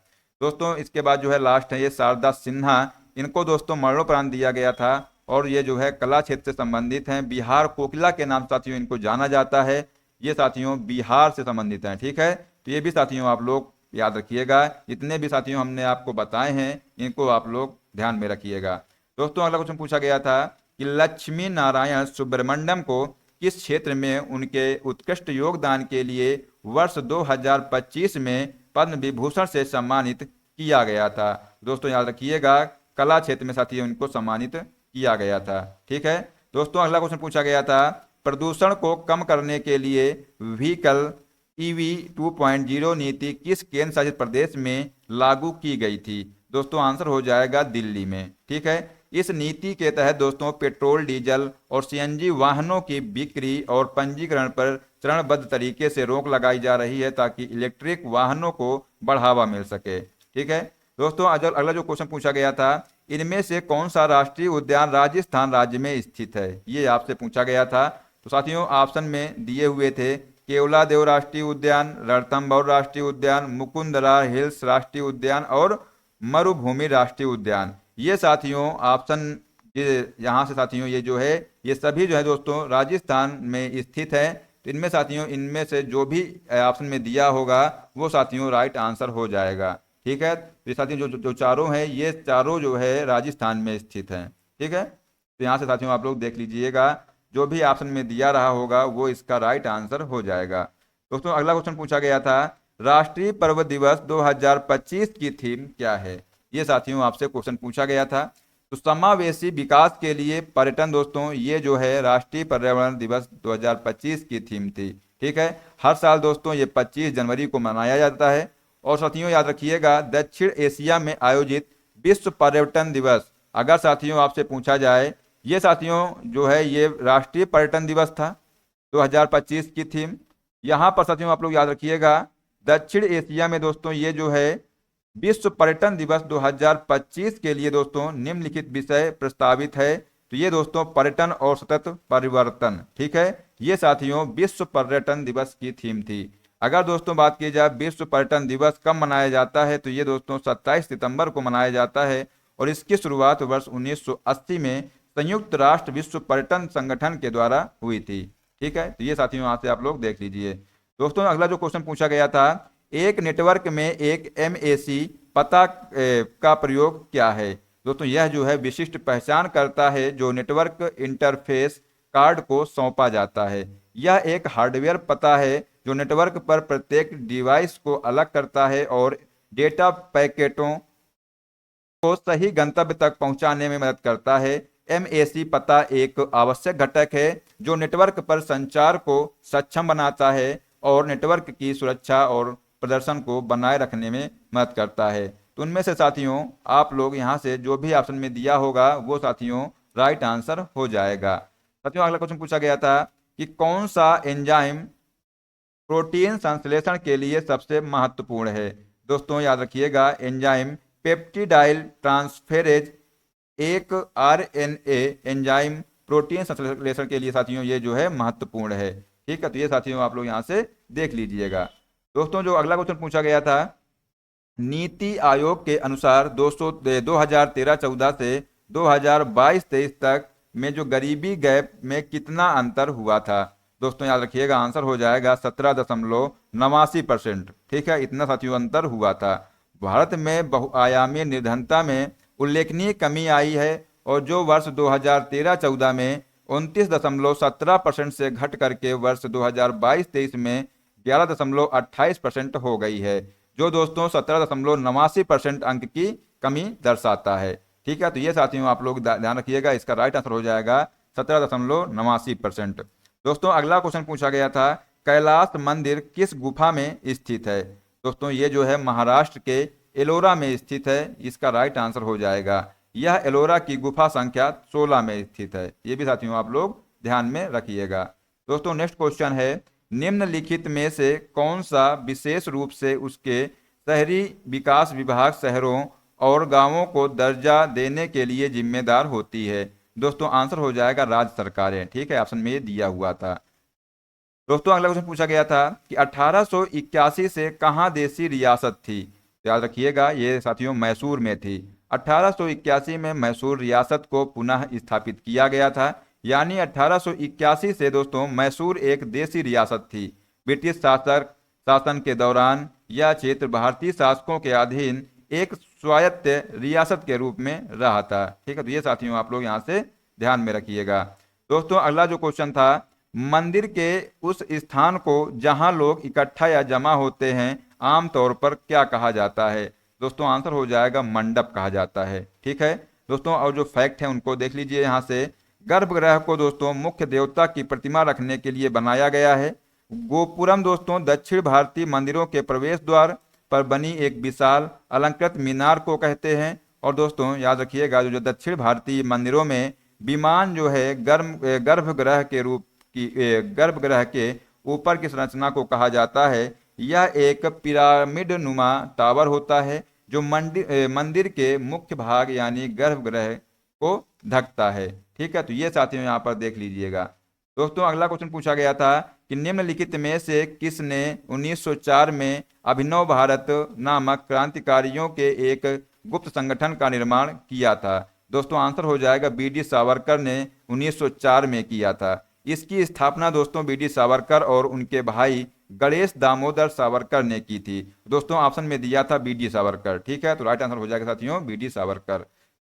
दोस्तों इसके बाद जो है लास्ट है ये शारदा सिन्हा इनको दोस्तों मरणोपरांत दिया गया था और ये जो है कला क्षेत्र से संबंधित हैं। बिहार कोकिला के नाम साथियों इनको जाना जाता है। ये साथियों बिहार से संबंधित हैं। ठीक है। तो ये भी साथियों आप लोग याद रखिएगा। जितने भी साथियों हमने आपको बताए हैं इनको आप लोग ध्यान में रखिएगा। दोस्तों अगला क्वेश्चन पूछा गया था कि लक्ष्मी नारायण सुब्रमण्यम को किस क्षेत्र में उनके उत्कृष्ट योगदान के लिए वर्ष 2025 में पद्म विभूषण से सम्मानित किया गया था। दोस्तों याद रखिएगा कला क्षेत्र में साथियों इनको सम्मानित किया गया था। ठीक है। दोस्तों अगला क्वेश्चन पूछा गया था प्रदूषण को कम करने के लिए व्हीकल EV 2.0 नीति किस केंद्र शासित प्रदेश में लागू की गई थी। दोस्तों आंसर हो जाएगा दिल्ली में। ठीक है। इस नीति के तहत दोस्तों पेट्रोल, डीजल और सीएनजी वाहनों की बिक्री और पंजीकरण पर चरणबद्ध तरीके से रोक लगाई जा रही है ताकि इलेक्ट्रिक वाहनों को बढ़ावा मिल सके। ठीक है दोस्तों, अगला जो क्वेश्चन पूछा गया था, इनमें से कौन सा राष्ट्रीय उद्यान राजस्थान राज्य में स्थित है, ये आपसे पूछा गया था। तो साथियों ऑप्शन में दिए हुए थे केवलादेव राष्ट्रीय उद्यान, रणथंभौर राष्ट्रीय उद्यान, मुकुंदरा हिल्स राष्ट्रीय उद्यान और मरुभूमि राष्ट्रीय उद्यान। ये साथियों ऑप्शन, ये यहाँ से साथियों ये जो है ये सभी जो है दोस्तों राजस्थान में स्थित है। तो इनमें साथियों इनमें से जो भी ऑप्शन में दिया होगा वो साथियों राइट आंसर हो जाएगा। ठीक है, तो ये साथियों जो चारों हैं ये चारों जो है राजस्थान में स्थित हैं। ठीक है, तो यहाँ से साथियों आप लोग देख लीजिएगा जो भी ऑप्शन में दिया रहा होगा वो इसका राइट आंसर हो जाएगा। दोस्तों अगला क्वेश्चन पूछा गया था, राष्ट्रीय पर्वत दिवस 2025 की थीम क्या है, ये साथियों आपसे क्वेश्चन पूछा गया था। तो समावेशी विकास के लिए पर्यटन दोस्तों ये जो है राष्ट्रीय पर्यावरण दिवस 2025 की थीम थी। ठीक है, हर साल दोस्तों ये 25 जनवरी को मनाया जाता है। और साथियों याद रखिएगा दक्षिण एशिया में आयोजित विश्व पर्यटन दिवस, अगर साथियों आपसे पूछा जाए ये साथियों जो है ये राष्ट्रीय पर्यटन दिवस था 2025 की थीम। यहाँ पर साथियों आप लोग याद रखिएगा दक्षिण एशिया में दोस्तों ये जो है विश्व पर्यटन दिवस 2025 के लिए दोस्तों निम्नलिखित विषय प्रस्तावित है। तो ये दोस्तों पर्यटन और सतत परिवर्तन। ठीक है, ये साथियों विश्व पर्यटन दिवस की थीम थी। अगर दोस्तों बात की जाए विश्व पर्यटन दिवस कब मनाया जाता है तो ये दोस्तों 27 सितंबर को मनाया जाता है और इसकी शुरुआत वर्ष 1980 में संयुक्त राष्ट्र विश्व पर्यटन संगठन के द्वारा हुई थी। ठीक है, तो ये साथियों यहाँ से आप लोग देख लीजिए। दोस्तों अगला जो क्वेश्चन पूछा गया था, एक नेटवर्क में एक MAC पता का प्रयोग क्या है। दोस्तों यह जो है विशिष्ट पहचान करता है जो नेटवर्क इंटरफेस कार्ड को सौंपा जाता है। यह एक हार्डवेयर पता है जो नेटवर्क पर प्रत्येक डिवाइस को अलग करता है और डेटा पैकेटों को सही गंतव्य तक पहुंचाने में मदद करता है। MAC पता एक आवश्यक घटक है जो नेटवर्क पर संचार को सक्षम बनाता है और नेटवर्क की सुरक्षा और प्रदर्शन को बनाए रखने में मदद करता है। तो उनमें से साथियों आप लोग यहाँ से जो भी ऑप्शन में दिया होगा वो साथियों राइट आंसर हो जाएगा। साथियों अगला क्वेश्चन पूछा गया था कि कौन सा एंजाइम प्रोटीन संश्लेषण के लिए सबसे महत्वपूर्ण है। दोस्तों याद रखिएगा एंजाइम पेप्टिडाइल ट्रांसफेरेज एक RNA एंजाइम प्रोटीन संश्लेषण के लिए साथियों ये जो है महत्वपूर्ण है। ठीक है, तो ये साथियों आप लोग यहाँ से देख लीजिएगा। दोस्तों जो अगला क्वेश्चन पूछा गया था, नीति आयोग के अनुसार 2013-14 से 2022-23 तक में जो गरीबी गैप में कितना अंतर हुआ था। दोस्तों याद रखिएगा आंसर हो जाएगा 17.89%। ठीक है, इतना साथियों अंतर हुआ था। भारत में बहुआयामी निर्धनता में उल्लेखनीय कमी आई है और जो वर्ष 2013-14 में 29.17% से घट करके वर्ष 2022-23 में 11.28% हो गई है, जो दोस्तों 17.89% अंक की कमी दर्शाता है। ठीक है, तो ये साथियों आप लोग ध्यान रखिएगा इसका राइट आंसर हो जाएगा 17.89%। दोस्तों अगला क्वेश्चन पूछा गया था, कैलाश मंदिर किस गुफा में स्थित है। दोस्तों ये जो है महाराष्ट्र के एलोरा में स्थित है, इसका राइट आंसर हो जाएगा। यह एलोरा की गुफा संख्या 16 में स्थित है। ये भी साथियों आप लोग ध्यान में रखिएगा। दोस्तों नेक्स्ट क्वेश्चन है, निम्नलिखित में से कौन सा विशेष रूप से उसके शहरी विकास विभाग शहरों और गांवों को दर्जा देने के लिए जिम्मेदार होती है। दोस्तों आंसर हो जाएगा राज्य सरकारें। ठीक है, ऑप्शन में ये दिया हुआ था। दोस्तों अगला क्वेश्चन पूछा गया था कि 1881 से कहाँ देसी रियासत थी। याद रखिएगा ये साथियों मैसूर में थी। 1881 में मैसूर रियासत को पुनः स्थापित किया गया था, यानी 1881 से दोस्तों मैसूर एक देसी रियासत थी। ब्रिटिश शासन के दौरान यह क्षेत्र भारतीय शासकों के अधीन एक स्वायत्त रियासत के रूप में रहा था। ठीक है, तो ये साथियों आप लोग यहाँ से ध्यान में रखिएगा। दोस्तों अगला जो क्वेश्चन था, मंदिर के उस स्थान को जहां लोग इकट्ठा या जमा होते हैं आमतौर पर क्या कहा जाता है। दोस्तों आंसर हो जाएगा मंडप कहा जाता है। ठीक है दोस्तों, और जो फैक्ट है उनको देख लीजिए यहाँ से। गर्भगृह को दोस्तों मुख्य देवता की प्रतिमा रखने के लिए बनाया गया है। गोपुरम दोस्तों दक्षिण भारतीय मंदिरों के प्रवेश द्वार पर बनी एक विशाल अलंकृत मीनार को कहते हैं और दोस्तों याद रखिएगा जो दक्षिण भारतीय मंदिरों में विमान जो है गर्भगृह के रूप की गर्भगृह के ऊपर की संरचना को कहा जाता है। यह एक पिरामिड नुमा टावर होता है जो मंदिर के मुख्य भाग यानी गर्भगृह को ढकता है। ठीक है, तो ये साथियों यहाँ पर देख लीजिएगा। दोस्तों अगला क्वेश्चन पूछा गया था कि निम्नलिखित में से किसने 1904 में अभिनव भारत नामक क्रांतिकारियों के एक गुप्त संगठन का निर्माण किया था। दोस्तों आंसर हो जाएगा बी.डी. सावरकर ने 1904 में किया था। इसकी स्थापना दोस्तों बी.डी. सावरकर और उनके भाई गणेश दामोदर सावरकर ने की थी। दोस्तों ऑप्शन में दिया था बी.डी. सावरकर। ठीक है, तो राइट आंसर हो जाएगा साथियों बी.डी. सावरकर।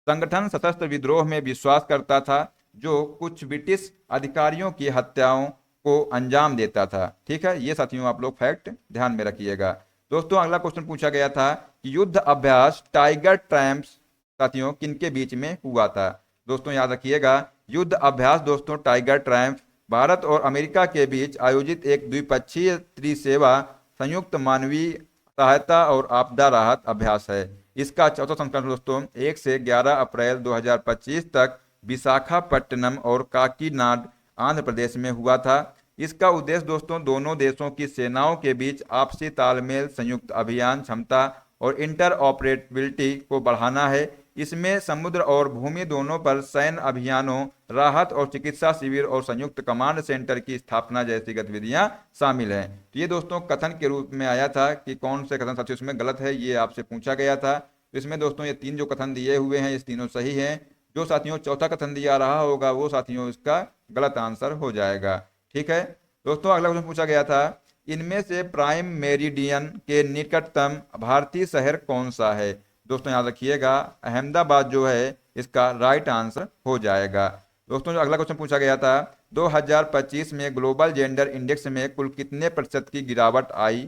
संगठन सशस्त्र विद्रोह में विश्वास करता था जो कुछ ब्रिटिश अधिकारियों की हत्याओं को अंजाम देता था। ठीक है, ये साथियों आप लोग फैक्ट ध्यान में रखिएगा। दोस्तों अगला क्वेश्चन पूछा गया था कि युद्ध अभ्यास टाइगर ट्रायम्फ साथियों किनके बीच में हुआ था। दोस्तों याद रखिएगा युद्ध अभ्यास दोस्तों टाइगर ट्रायम्फ भारत और अमेरिका के बीच आयोजित एक द्विपक्षीय त्रिसेवा संयुक्त मानवीय सहायता और आपदा राहत अभ्यास है। इसका चौथा संस्करण दोस्तों 1 से 11 अप्रैल 2025 तक विशाखापट्टनम और काकीनाड आंध्र प्रदेश में हुआ था। इसका उद्देश्य दोस्तों दोनों देशों की सेनाओं के बीच आपसी तालमेल, संयुक्त अभियान क्षमता और इंटरऑपरेबिलिटी को बढ़ाना है। इसमें समुद्र और भूमि दोनों पर सैन्य अभियानों, राहत और चिकित्सा शिविर और संयुक्त कमांड सेंटर की स्थापना जैसी गतिविधियां शामिल हैं। तो ये दोस्तों कथन के रूप में आया था कि कौन से कथन साथियों इसमें गलत है, ये आपसे पूछा गया था। तो इसमें दोस्तों ये 3 जो कथन दिए हुए हैं, ये तीनों सही हैं। जो साथियों चौथा कथन दिया रहा होगा वो साथियों इसका गलत आंसर हो जाएगा। ठीक है दोस्तों, अगला क्वेश्चन पूछा गया था इनमें से प्राइम मेरिडियन के निकटतम भारतीय शहर कौन सा है। दोस्तों याद रखिएगा अहमदाबाद जो है इसका राइट आंसर हो जाएगा। दोस्तों जो अगला क्वेश्चन पूछा गया था 2025 में ग्लोबल जेंडर इंडेक्स में कुल कितने प्रतिशत की गिरावट आई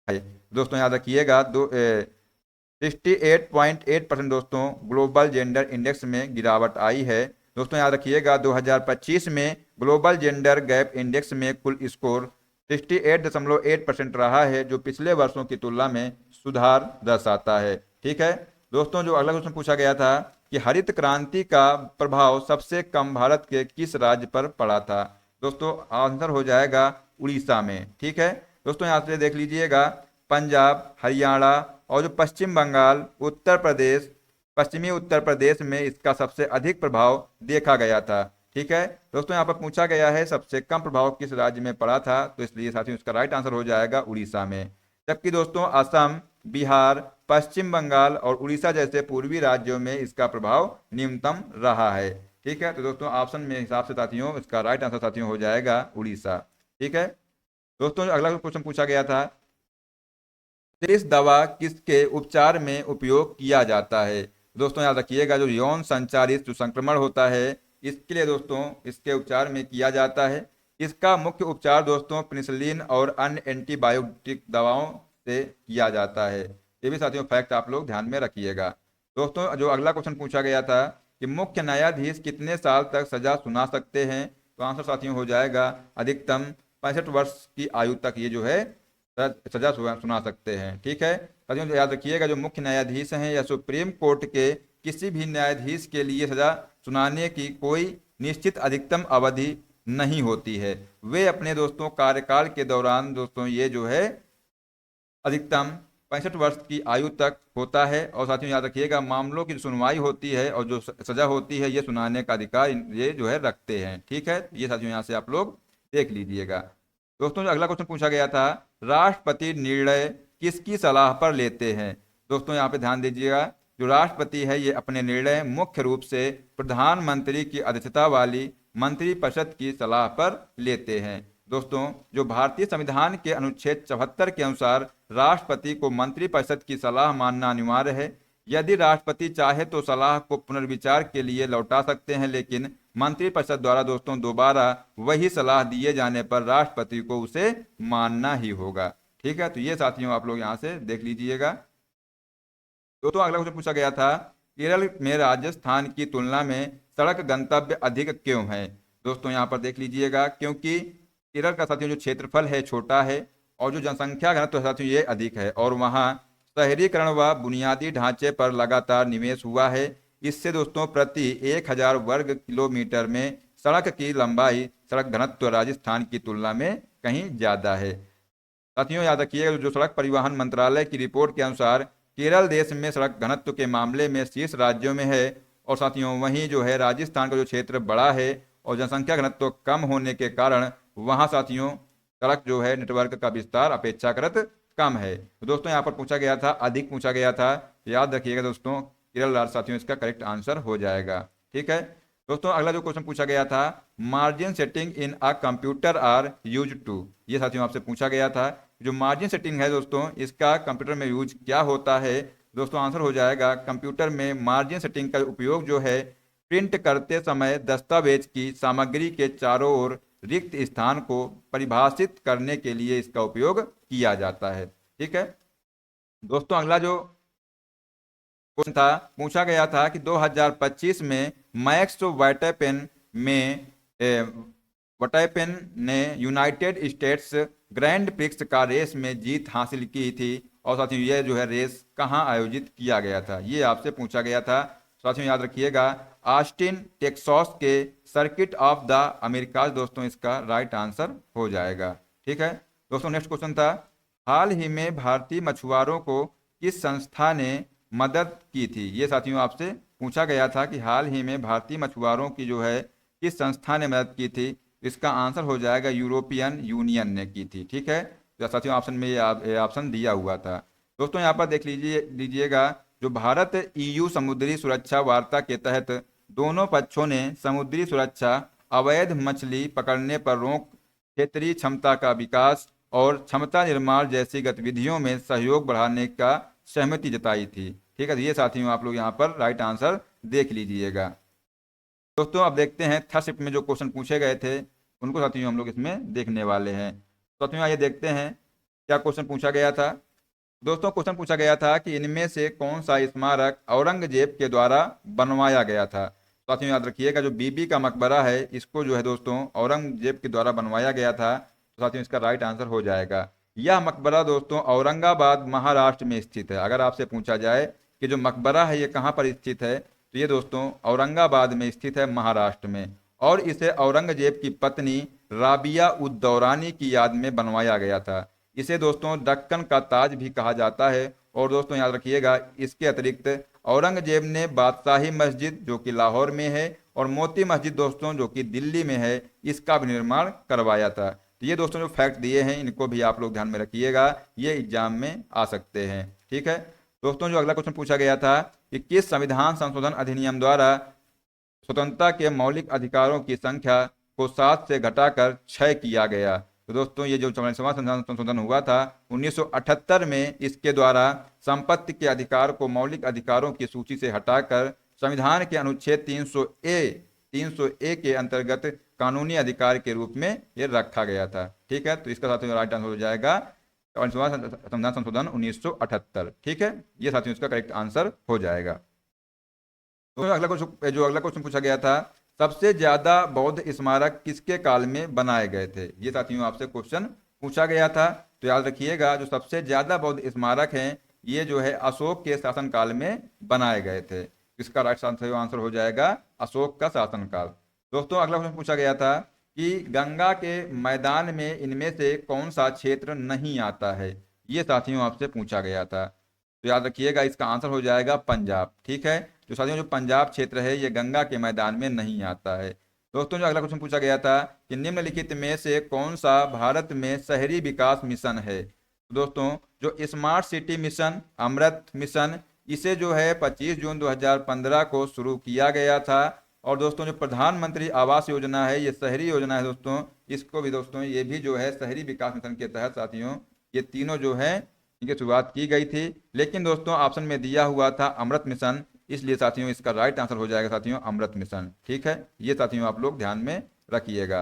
है। दोस्तों याद रखिएगा 68.8% दोस्तों ग्लोबल जेंडर इंडेक्स में गिरावट आई है। दोस्तों याद रखिएगा 2025 में ग्लोबल जेंडर गैप इंडेक्स में कुल स्कोर 68.8% रहा है, जो पिछले वर्षों की तुलना में सुधार दर्शाता है। ठीक है दोस्तों, जो अगला क्वेश्चन पूछा गया था कि हरित क्रांति का प्रभाव सबसे कम भारत के किस राज्य पर पड़ा था। दोस्तों आंसर हो जाएगा उड़ीसा में। ठीक है दोस्तों, यहाँ से देख लीजिएगा पंजाब, हरियाणा और जो पश्चिम बंगाल, उत्तर प्रदेश, पश्चिमी उत्तर प्रदेश में इसका सबसे अधिक प्रभाव देखा गया था। ठीक है दोस्तों, यहाँ पर पूछा गया है सबसे कम प्रभाव किस राज्य में पड़ा था, तो इसलिए साथियों इसका राइट आंसर हो जाएगा उड़ीसा में। जबकि दोस्तों असम, बिहार, पश्चिम बंगाल और उड़ीसा जैसे पूर्वी राज्यों में इसका प्रभाव न्यूनतम रहा है। ठीक है, तो दोस्तों ऑप्शन में हिसाब से साथियों इसका राइट आंसर साथियों हो जाएगा उड़ीसा। ठीक है दोस्तों, अगला क्वेश्चन पूछा गया था इस दवा किसके उपचार में उपयोग किया जाता है। दोस्तों याद रखिएगा जो यौन संचारित जो संक्रमण होता है इसके लिए दोस्तों इसके उपचार में किया जाता है। इसका मुख्य उपचार दोस्तों पेनिसिलिन और अन्य एंटीबायोटिक दवाओं से किया जाता है। ये भी साथियों फैक्ट आप लोग ध्यान में रखिएगा। दोस्तों जो अगला क्वेश्चन पूछा गया था कि मुख्य न्यायाधीश कितने साल तक सजा सुना सकते हैं, तो आंसर साथियों हो जाएगा अधिकतम 65 वर्ष की आयु तक ये जो है सजा सुना सकते हैं। ठीक है साथियों, याद रखिएगा जो मुख्य न्यायाधीश हैं या सुप्रीम कोर्ट के किसी भी न्यायाधीश के लिए सजा सुनाने की कोई निश्चित अधिकतम अवधि नहीं होती है। वे अपने दोस्तों कार्यकाल के दौरान दोस्तों ये जो है अधिकतम 65 वर्ष की आयु तक होता है। और साथियों याद रखिएगा मामलों की सुनवाई होती है और जो सजा होती है ये सुनाने का अधिकार ये जो है रखते हैं। ठीक है, ये साथियों यहाँ से आप लोग देख लीजिएगा। दोस्तों जो अगला क्वेश्चन पूछा गया था राष्ट्रपति निर्णय किसकी सलाह पर लेते हैं। दोस्तों यहाँ पे ध्यान दीजिएगा जो राष्ट्रपति है ये अपने निर्णय मुख्य रूप से प्रधानमंत्री की अध्यक्षता वाली मंत्रिपरिषद की सलाह पर लेते हैं। दोस्तों जो भारतीय संविधान के अनुच्छेद 74 के अनुसार राष्ट्रपति को मंत्रिपरिषद की सलाह मानना अनिवार्य है। यदि राष्ट्रपति चाहे तो सलाह को पुनर्विचार के लिए लौटा सकते हैं, लेकिन मंत्रिपरिषद द्वारा दोस्तों दोबारा वही सलाह दिए जाने पर राष्ट्रपति को उसे मानना ही होगा। ठीक है, तो ये साथियों आप लोग यहाँ से देख लीजिएगा। दोस्तों अगला क्वेश्चन पूछा गया था केरल में राजस्थान की तुलना में सड़क गंतव्य अधिक क्यों है। दोस्तों यहाँ पर देख लीजिएगा क्योंकि केरल का साथियों जो क्षेत्रफल है छोटा है और जो जनसंख्या घनत्व साथियों ये अधिक है और वहाँ शहरीकरण व बुनियादी ढांचे पर लगातार निवेश हुआ है। इससे दोस्तों प्रति 1000 वर्ग किलोमीटर में सड़क की लंबाई, सड़क घनत्व राजस्थान की तुलना में कहीं ज्यादा है। साथियों याद रखिएगा, जो सड़क परिवहन मंत्रालय की रिपोर्ट के अनुसार केरल देश में सड़क घनत्व के मामले में शीर्ष राज्यों में है। और साथियों वहीं जो है राजस्थान का जो क्षेत्र बड़ा है और जनसंख्या घनत्व कम होने के कारण वहां साथियों सड़क जो है नेटवर्क का विस्तार अपेक्षाकृत कम है। तो दोस्तों यहाँ पर पूछा गया था, अधिक पूछा गया था। याद रखिएगा दोस्तों, केरल राज्य साथियों इसका करेक्ट आंसर हो जाएगा। ठीक है दोस्तों, अगला जो क्वेश्चन पूछा गया था, margin setting in a computer are use to. ये साथियों आपसे पूछा गया था, जो मार्जिन सेटिंग है दोस्तों इसका कंप्यूटर में यूज क्या होता है। दोस्तों आंसर हो जाएगा, कंप्यूटर में मार्जिन सेटिंग का उपयोग जो है प्रिंट करते समय दस्तावेज की सामग्री के चारों ओर रिक्त स्थान को परिभाषित करने के लिए इसका उपयोग किया जाता है। ठीक है दोस्तों, अगला जो क्वेश्चन था, पूछा गया था कि 2025 में मैक्स वर्स्टैपेन ने यूनाइटेड स्टेट्स ग्रैंड प्रिक्स का रेस में जीत हासिल की थी। और साथियों ये जो है रेस कहाँ आयोजित किया गया था, ये आपसे पूछा गया था। साथियों याद रखिएगा, ऑस्टिन टेक्सास के सर्किट ऑफ द अमेरिका दोस्तों इसका राइट आंसर हो जाएगा। ठीक है दोस्तों, नेक्स्ट क्वेश्चन था, हाल ही में भारतीय मछुआरों को किस संस्था ने मदद की थी। ये साथियों आपसे पूछा गया था कि हाल ही में भारतीय मछुआरों की जो है किस संस्था ने मदद की थी। इसका आंसर हो जाएगा यूरोपियन यूनियन ने की थी। ठीक है तो साथियों ऑप्शन में ये ऑप्शन दिया हुआ था। दोस्तों यहाँ पर देख लीजिएगा, जो भारत ईयू समुद्री सुरक्षा वार्ता के तहत दोनों पक्षों ने समुद्री सुरक्षा, अवैध मछली पकड़ने पर रोक, क्षेत्रीय क्षमता का विकास और क्षमता निर्माण जैसी गतिविधियों में सहयोग बढ़ाने का सहमति जताई थी। ठीक है, तो ये साथियों आप लोग यहाँ पर राइट आंसर देख लीजिएगा। दोस्तों अब देखते हैं थर्ड शिफ्ट में जो क्वेश्चन पूछे गए थे उनको साथियों हम लोग इसमें देखने वाले हैं। साथियों आइए देखते हैं क्या क्वेश्चन पूछा गया था। दोस्तों क्वेश्चन पूछा गया था कि इनमें से कौन सा स्मारक औरंगजेब के द्वारा बनवाया गया था। साथियों याद रखिएगा, जो बीबी का मकबरा है इसको जो है दोस्तों औरंगजेब के द्वारा बनवाया गया था। तो साथियों इसका राइट आंसर हो जाएगा, यह मकबरा दोस्तों औरंगाबाद महाराष्ट्र में स्थित है। अगर आपसे पूछा जाए कि जो मकबरा है ये कहाँ पर स्थित है, तो ये दोस्तों औरंगाबाद में स्थित है, महाराष्ट्र में। और इसे औरंगजेब की पत्नी राबिया उद दौरानी की याद में बनवाया गया था। इसे दोस्तों दक्कन का ताज भी कहा जाता है। और दोस्तों याद रखिएगा, इसके अतिरिक्त औरंगजेब ने बादशाही मस्जिद जो कि लाहौर में है और मोती मस्जिद दोस्तों जो कि दिल्ली में है, इसका भी निर्माण करवाया था। तो ये दोस्तों जो फैक्ट दिए हैं इनको भी आप लोग ध्यान में रखिएगा, ये एग्जाम में आ सकते हैं। ठीक है दोस्तों, जो अगला क्वेश्चन पूछा गया था कि किस संविधान संशोधन अधिनियम द्वारा स्वतंत्रता के मौलिक अधिकारों की संख्या को 7 से घटाकर 6 किया गया। तो दोस्तों ये जो 44वां संविधान संशोधन हुआ था 1978 में, इसके द्वारा संपत्ति के अधिकार को मौलिक अधिकारों की सूची से हटाकर संविधान के अनुच्छेद 300 ए के अंतर्गत कानूनी अधिकार के रूप में ये रखा गया था। ठीक है, तो इसका साथियों राइट आंसर हो जाएगा संविधान संशोधन 1978। ठीक है, ये साथियों इसका करेक्ट आंसर हो जाएगा। तो अगला क्वेश्चन पूछा गया था, सबसे ज्यादा बौद्ध स्मारक किसके काल में बनाए गए थे। ये साथियों आपसे क्वेश्चन पूछा गया था। तो याद रखिएगा, जो सबसे ज्यादा बौद्ध स्मारक हैं ये जो है अशोक के शासनकाल में बनाए गए थे। इसका राइट आंसर हो जाएगा अशोक का शासनकाल। दोस्तों अगला क्वेश्चन पूछा गया था कि गंगा के मैदान में इनमें से कौन सा क्षेत्र नहीं आता है। ये साथियों आपसे पूछा गया था। तो याद रखिएगा, इसका आंसर हो जाएगा पंजाब। ठीक है, जो साथियों जो पंजाब क्षेत्र है ये गंगा के मैदान में नहीं आता है। दोस्तों जो अगला क्वेश्चन पूछा गया था कि निम्नलिखित में से कौन सा भारत में शहरी विकास मिशन है। तो दोस्तों जो स्मार्ट सिटी मिशन, अमृत मिशन, इसे जो है 25 जून 2015 को शुरू किया गया था। और दोस्तों जो प्रधानमंत्री आवास योजना है ये शहरी योजना है दोस्तों, इसको भी दोस्तों ये भी जो है शहरी विकास मिशन के तहत साथियों ये तीनों जो है इनकी शुरुआत की गई थी। लेकिन दोस्तों ऑप्शन में दिया हुआ था अमृत मिशन, इसलिए साथियों इसका राइट आंसर हो जाएगा साथियों अमृत मिशन। ठीक है, ये साथियों आप लोग ध्यान में रखिएगा।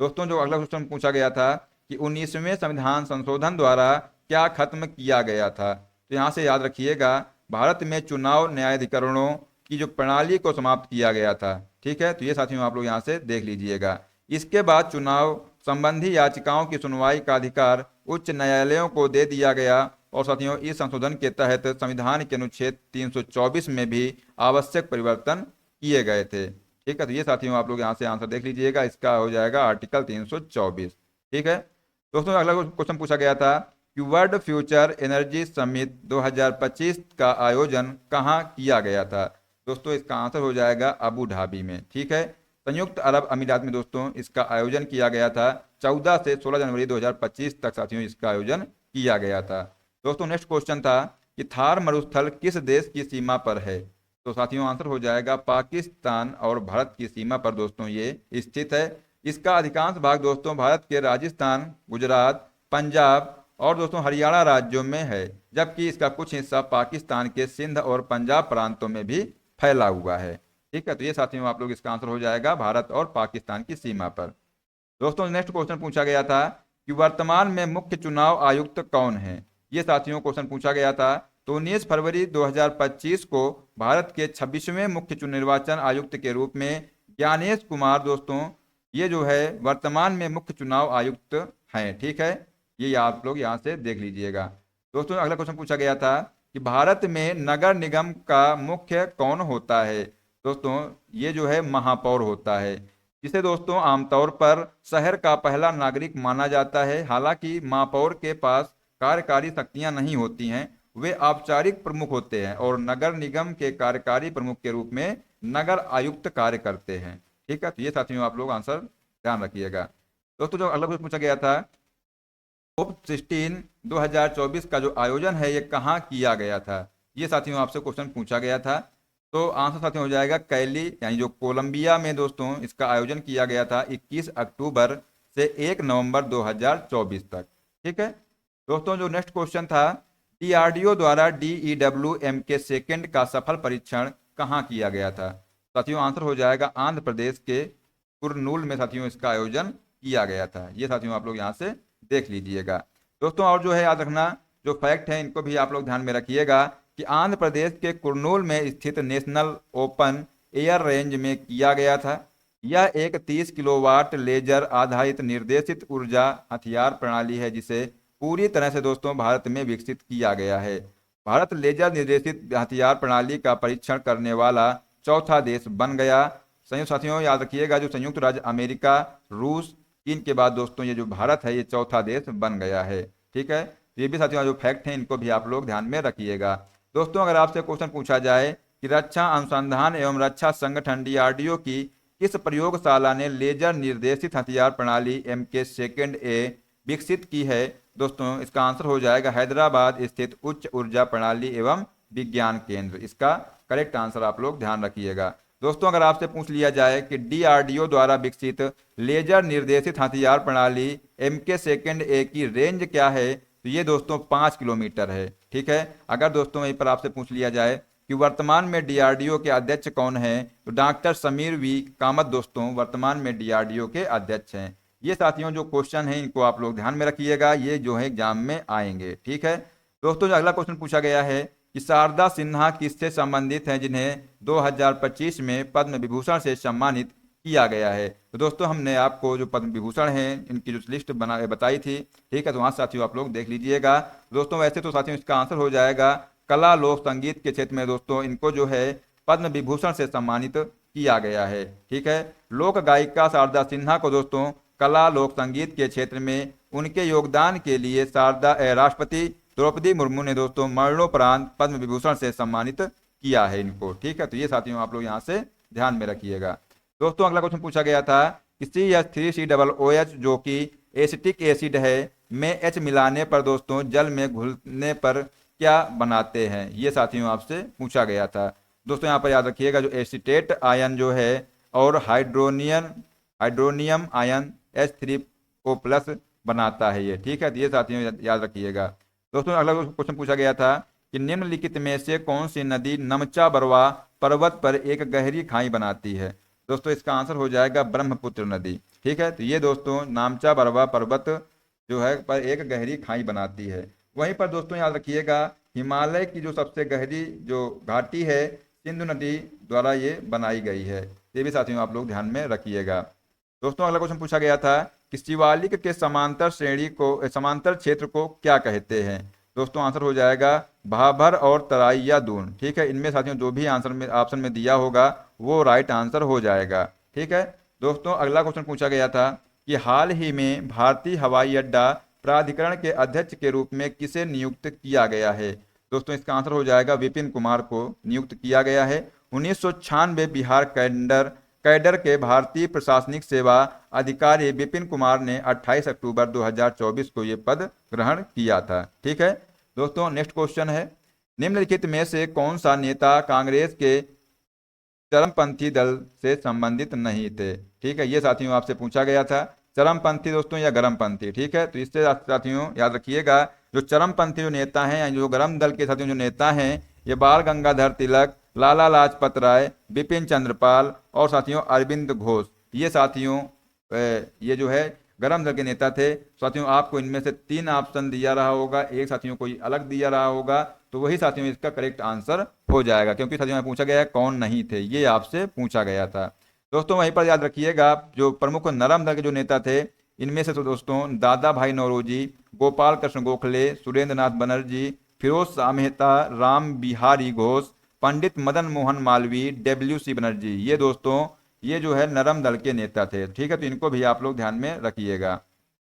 दोस्तों जो अगला क्वेश्चन पूछा गया था कि 19वें संविधान संशोधन द्वारा क्या खत्म किया गया था। तो यहाँ से याद रखिएगा, भारत में चुनाव न्यायाधिकरणों की जो प्रणाली को समाप्त किया गया था। ठीक है, तो ये साथियों आप लोग यहाँ से देख लीजिएगा। इसके बाद चुनाव संबंधी याचिकाओं की सुनवाई का अधिकार उच्च न्यायालयों को दे दिया गया और साथियों इस संशोधन के तहत संविधान के अनुच्छेद 324 में भी आवश्यक परिवर्तन किए गए थे। ठीक है, तो ये साथियों आप लोग यहाँ से आंसर देख लीजिएगा, इसका हो जाएगा आर्टिकल 324। ठीक है दोस्तों, अगला क्वेश्चन पूछा गया था कि वर्ल्ड फ्यूचर एनर्जी समिट 2025 का आयोजन कहाँ किया गया था। दोस्तों इसका आंसर हो जाएगा अबू धाबी में। ठीक है, संयुक्त अरब अमीरात में दोस्तों इसका आयोजन किया गया था। 14 से 16 जनवरी 2025 तक साथियों इसका आयोजन किया गया था। दोस्तों नेक्स्ट क्वेश्चन था कि थार मरुस्थल किस देश की सीमा पर है। तो साथियों आंसर हो जाएगा पाकिस्तान और भारत की सीमा पर दोस्तों ये स्थित है। इसका अधिकांश भाग दोस्तों भारत के राजस्थान, गुजरात, पंजाब और दोस्तों हरियाणा राज्यों में है, जबकि इसका कुछ हिस्सा पाकिस्तान के सिंध और पंजाब प्रांतों में भी फैला हुआ है। ठीक है, तो ये साथियों आप लोग इसका आंसर हो जाएगा भारत और पाकिस्तान की सीमा पर। दोस्तों नेक्स्ट क्वेश्चन पूछा गया था कि वर्तमान में मुख्य चुनाव आयुक्त कौन है। ये साथियों क्वेश्चन पूछा गया था। तो 19 फरवरी 2025 को भारत के 26वें मुख्य निर्वाचन आयुक्त के रूप में ज्ञानेश कुमार दोस्तों ये जो है वर्तमान में मुख्य चुनाव आयुक्त हैं। ठीक है, ये आप लोग यहाँ से देख लीजिएगा। दोस्तों अगला क्वेश्चन पूछा गया था कि भारत में नगर निगम का मुख्य कौन होता है। दोस्तों ये जो है महापौर होता है, जिसे दोस्तों आमतौर पर शहर का पहला नागरिक माना जाता है। हालांकि महापौर के पास कार्यकारी शक्तियां नहीं होती हैं, वे औपचारिक प्रमुख होते हैं और नगर निगम के कार्यकारी प्रमुख के रूप में नगर आयुक्त कार्य करते हैं। ठीक है, तो ये साथियों आप लोग आंसर ध्यान रखिएगा। दोस्तों जो अगला क्वेश्चन पूछा गया था कोप 16 2024 का जो आयोजन है ये कहाँ किया गया था। ये साथियों आपसे क्वेश्चन पूछा गया था। तो आंसर साथियों हो जाएगा कैली यानी जो कोलंबिया में दोस्तों इसका आयोजन किया गया था 21 अक्टूबर से 1 नवंबर 2024 तक। ठीक है दोस्तों, जो नेक्स्ट क्वेश्चन था डीआरडीओ द्वारा DEWM के सेकंड का सफल परीक्षण कहाँ किया गया था। साथियों आंसर हो जाएगा आंध्र प्रदेश के कुरनूल में साथियों इसका आयोजन किया गया था। ये साथियों आप लोग यहाँ से देख लीजिएगा। दोस्तों और जो है याद रखना जो फैक्ट है इनको भी आप लोग ध्यान में रखिएगा कि आंध्र प्रदेश के कुरनूल में स्थित नेशनल ओपन एयर रेंज में किया गया था। यह एक 30 किलोवाट लेजर आधारित निर्देशित ऊर्जा हथियार प्रणाली है, जिसे पूरी तरह से दोस्तों भारत में विकसित किया गया है। भारत लेजर निर्देशित हथियार प्रणाली का परीक्षण करने वाला चौथा देश बन गया। संयुक्त साथियों याद रखिएगा जो संयुक्त राज्य अमेरिका, रूस, चीन के बाद दोस्तों ये जो भारत है ये चौथा देश बन गया है। ठीक है, ये भी साथियों जो फैक्ट हैं इनको भी आप लोग ध्यान में रखिएगा। दोस्तों अगर आपसे क्वेश्चन पूछा जाए कि रक्षा अनुसंधान एवं रक्षा संगठन DRDO की किस प्रयोगशाला ने लेजर निर्देशित हथियार प्रणाली MK2A विकसित की है, दोस्तों इसका आंसर हो जाएगा हैदराबाद स्थित उच्च ऊर्जा प्रणाली एवं विज्ञान केंद्र। इसका करेक्ट आंसर आप लोग ध्यान रखिएगा। दोस्तों अगर आपसे पूछ लिया जाए कि DRDO द्वारा विकसित लेजर निर्देशित हथियार प्रणाली MK2A की रेंज क्या है, तो ये दोस्तों 5 किलोमीटर है। ठीक है, अगर दोस्तों यहीं पर आपसे पूछ लिया जाए कि वर्तमान में DRDO के अध्यक्ष कौन है, तो डॉक्टर समीर V कामत दोस्तों वर्तमान में DRDO के अध्यक्ष हैं। ये साथियों जो क्वेश्चन है इनको आप लोग ध्यान में रखिएगा, ये जो है एग्जाम में आएंगे। ठीक है दोस्तों, जो अगला क्वेश्चन पूछा गया है कि शारदा सिन्हा किससे संबंधित हैं जिन्हें 2025 में पद्म विभूषण से सम्मानित किया गया है। तो दोस्तों हमने आपको जो पद्म विभूषण हैं इनकी जो लिस्ट बताई थी। ठीक है, तो वहाँ साथियों आप लोग देख लीजिएगा। दोस्तों वैसे तो साथियों इसका आंसर हो जाएगा कला लोक संगीत के क्षेत्र में दोस्तों इनको जो है पद्म विभूषण से सम्मानित किया गया है। ठीक है, लोक गायिका शारदा सिन्हा को दोस्तों कला लोक संगीत के क्षेत्र में उनके योगदान के लिए राष्ट्रपति द्रौपदी मुर्मू ने दोस्तों मरणोपरांत पद्म विभूषण से सम्मानित किया है इनको। ठीक है, तो ये साथियों आप लोग यहाँ से ध्यान में रखिएगा। दोस्तों अगला क्वेश्चन पूछा गया था कि CH3COOH जो कि एसिटिक एसिड है में H मिलाने पर दोस्तों जल में घुलने पर क्या बनाते हैं। ये साथियों आपसे पूछा गया था। दोस्तों यहाँ पर याद रखिएगा जो एसिटेट आयन जो है और हाइड्रोनियम आयन H3O+ बनाता है ये। ठीक है, तो ये साथियों याद रखिएगा। दोस्तों अगला क्वेश्चन पूछा गया था कि निम्नलिखित में से कौन सी नदी नमचा बरवा पर्वत पर एक गहरी खाई बनाती है। दोस्तों इसका आंसर हो जाएगा ब्रह्मपुत्र नदी। ठीक है, तो ये दोस्तों नामचा बरवा पर्वत जो है पर एक गहरी खाई बनाती है। वहीं पर दोस्तों याद रखिएगा हिमालय की जो सबसे गहरी जो घाटी है सिंधु नदी द्वारा ये बनाई गई है। ये भी साथियों आप लोग ध्यान में रखिएगा। दोस्तों अगला क्वेश्चन पूछा गया था कि शिवालिक के समांतर क्षेत्र को क्या कहते हैं। दोस्तों आंसर हो जाएगा भाभर और तराइया दून। ठीक है, इनमें साथियों जो भी आंसर में ऑप्शन में दिया होगा वो राइट आंसर हो जाएगा। ठीक है दोस्तों, अगला क्वेश्चन पूछा गया था कि हाल ही में भारतीय हवाई अड्डा प्राधिकरण के अध्यक्ष के रूप में किसे नियुक्त किया गया है। दोस्तों इसका आंसर हो जाएगा विपिन कुमार को नियुक्त किया गया है। 1996 बिहार कैडर कैडर के भारतीय प्रशासनिक सेवा अधिकारी विपिन कुमार ने 28 अक्टूबर 2024 को यह पद ग्रहण किया था। ठीक है दोस्तों, नेक्स्ट क्वेश्चन है, निम्नलिखित में से कौन सा नेता कांग्रेस के चरमपंथी दल से संबंधित नहीं थे। ठीक है, ये साथियों आपसे पूछा गया था, चरमपंथी दोस्तों या गरमपंथी। ठीक है, तो इससे साथियों याद रखिएगा, जो चरमपंथी जो नेता हैं या जो गरम दल के साथियों जो नेता हैं, ये बाल गंगाधर तिलक, लाला लाजपत राय, बिपिन चंद्रपाल और साथियों अरविंद घोष, ये साथियों ये जो है गरम दल के नेता थे। साथियों आपको इनमें से 3 ऑप्शन दिया रहा होगा, एक साथियों कोई अलग दिया रहा होगा, तो वही साथियों इसका करेक्ट आंसर हो जाएगा, क्योंकि साथियों में पूछा गया है कौन नहीं थे, ये आपसे पूछा गया था। दोस्तों वहीं पर याद रखिएगा, जो प्रमुख नरम दल के जो नेता थे, इनमें से तो दोस्तों दादा भाई नौरोजी, गोपाल कृष्ण गोखले, सुरेंद्र नाथ बनर्जी, फिरोज शाह मेहता, राम बिहारी घोष, पंडित मदन मोहन मालवीय, डब्ल्यू सी बनर्जी, ये दोस्तों ये जो है नरम दल के नेता थे। ठीक है, तो इनको भी आप लोग ध्यान में रखिएगा।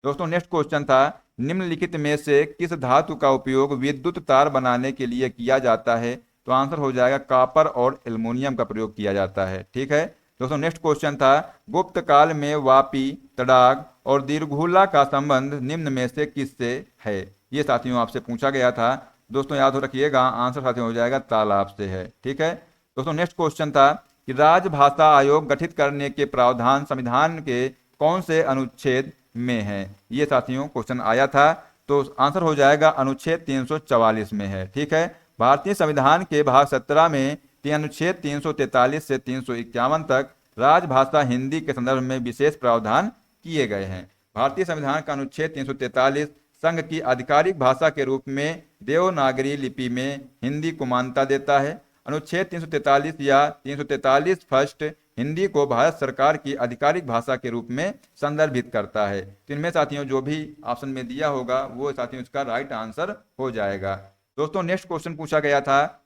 दोस्तों नेक्स्ट क्वेश्चन था, निम्नलिखित में से किस धातु का उपयोग विद्युत तार बनाने के लिए किया जाता है। तो आंसर हो जाएगा कॉपर और एल्युमिनियम का प्रयोग किया जाता है। ठीक है दोस्तों, नेक्स्ट क्वेश्चन था, गुप्त काल में वापी, तड़ाग और दीर्घुला का संबंध निम्न में से किससे है। ये साथियों आपसे पूछा गया था। दोस्तों याद हो रखिएगा, आंसर साथियों हो जाएगा तालाब से है। ठीक है दोस्तों, नेक्स्ट क्वेश्चन था कि राजभाषा आयोग गठित करने के प्रावधान संविधान के कौन से अनुच्छेद में है। ये साथियों क्वेश्चन आया था, तो आंसर हो जाएगा अनुच्छेद 344 में है। ठीक है, भारतीय संविधान के भाग 17 में अनुच्छेद 343 से 351 तक राजभाषा हिंदी के संदर्भ में विशेष प्रावधान किए गए हैं। भारतीय संविधान का अनुच्छेद 343 संघ की आधिकारिक भाषा के रूप में देवनागरी लिपि में हिंदी को मान्यता देता है। अनुच्छेद 343 या 343 फर्स्ट हिंदी को भारत सरकार की आधिकारिक भाषा के रूप में संदर्भित करता है। तो इनमें साथियों जो भी ऑप्शन में दिया होगा वो साथियों इसका राइट आंसर हो जाएगा। दोस्तों नेक्स्ट क्वेश्चन पूछा गया था,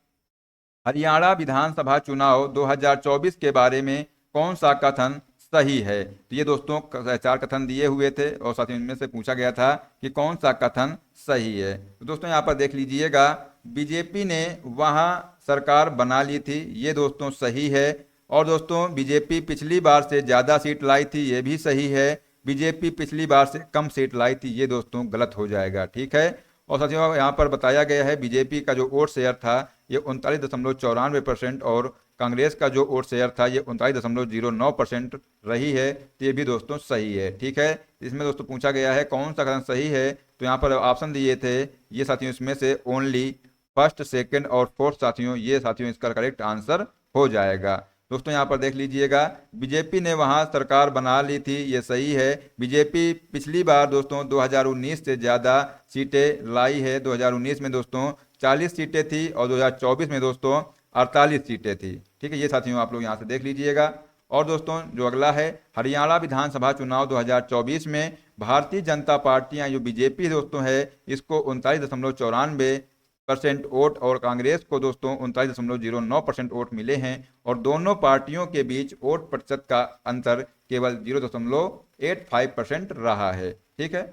हरियाणा विधानसभा चुनाव 2024 के बारे में कौन सा कथन सही है। तो ये दोस्तों 4 कथन दिए हुए थे और साथियों इनमें से पूछा गया था कि कौन सा कथन सही है। तो दोस्तों यहाँ पर देख लीजिएगा, बीजेपी ने वहाँ सरकार बना ली थी, ये दोस्तों सही है। और दोस्तों बीजेपी पिछली बार से ज़्यादा सीट लाई थी, ये भी सही है। बीजेपी पिछली बार से कम सीट लाई थी, ये दोस्तों गलत हो जाएगा। ठीक है, और साथियों यहाँ पर बताया गया है बीजेपी का जो वोट शेयर था ये 39.94% और कांग्रेस का जो वोट शेयर था ये 39.09% रही है। तो ये भी दोस्तों सही है। ठीक है, इसमें दोस्तों पूछा गया है कौन सा कथन सही है, तो यहाँ पर ऑप्शन दिए थे ये साथियों, इसमें से ओनली फर्स्ट, सेकंड और फोर्थ साथियों, ये साथियों इसका करेक्ट आंसर हो जाएगा। दोस्तों यहाँ पर देख लीजिएगा, बीजेपी ने वहां सरकार बना ली थी, ये सही है। बीजेपी पिछली बार दोस्तों 2019 से ज़्यादा सीटें लाई है। 2019 में दोस्तों 40 सीटें थी और 2024 में दोस्तों 48 सीटें थी। ठीक है, ये साथियों आप लोग यहाँ से देख लीजिएगा। और दोस्तों जो अगला है, हरियाणा विधानसभा चुनाव 2024 में भारतीय जनता पार्टी या जो बीजेपी दोस्तों है इसको 39.94% वोट और कांग्रेस को दोस्तों 39.09% वोट मिले हैं। और दोनों पार्टियों के बीच वोट प्रतिशत का अंतर केवल 0.85% रहा है। ठीक है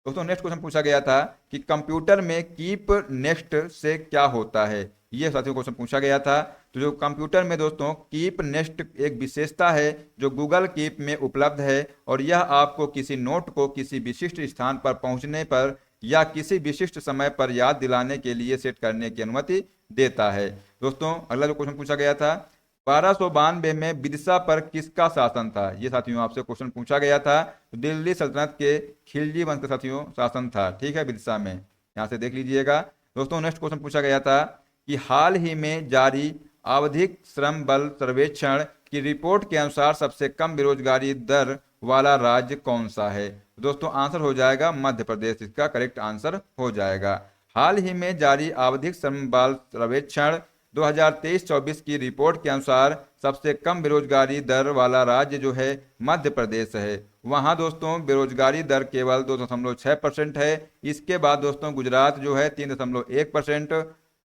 दोस्तों, नेक्स्ट क्वेश्चन पूछा गया था कि कंप्यूटर में कीप नेक्स्ट से क्या होता है। ये साथियों क्वेश्चन पूछा गया था। तो जो कंप्यूटर में दोस्तों कीप नेक्स्ट एक विशेषता है जो गूगल कीप में उपलब्ध है, और यह आपको किसी नोट को किसी विशिष्ट स्थान पर पहुंचने पर या किसी विशिष्ट समय पर याद दिलाने के लिए सेट करने की अनुमति देता है। दोस्तों अगला जो क्वेश्चन पूछा गया था, 1292 में विदिशा पर किसका शासन था। ये साथियों आपसे क्वेश्चन पूछा गया था। दिल्ली सल्तनत के खिलजी वंश का साथियों शासन था। ठीक है, विदिशा में, यहाँ से देख लीजिएगा। दोस्तों नेक्स्ट क्वेश्चन पूछा गया था कि हाल ही में जारी आवधिक श्रम बल सर्वेक्षण की रिपोर्ट के अनुसार सबसे कम बेरोजगारी दर वाला राज्य कौन सा है। दोस्तों आंसर हो जाएगा मध्य प्रदेश, इसका करेक्ट आंसर हो जाएगा। हाल ही में जारी आवधिक श्रम बल सर्वेक्षण 2023-24 की रिपोर्ट के अनुसार सबसे कम बेरोजगारी दर वाला राज्य जो है मध्य प्रदेश है। वहां दोस्तों बेरोजगारी दर केवल 2.6% है। इसके बाद दोस्तों गुजरात जो है 3.1%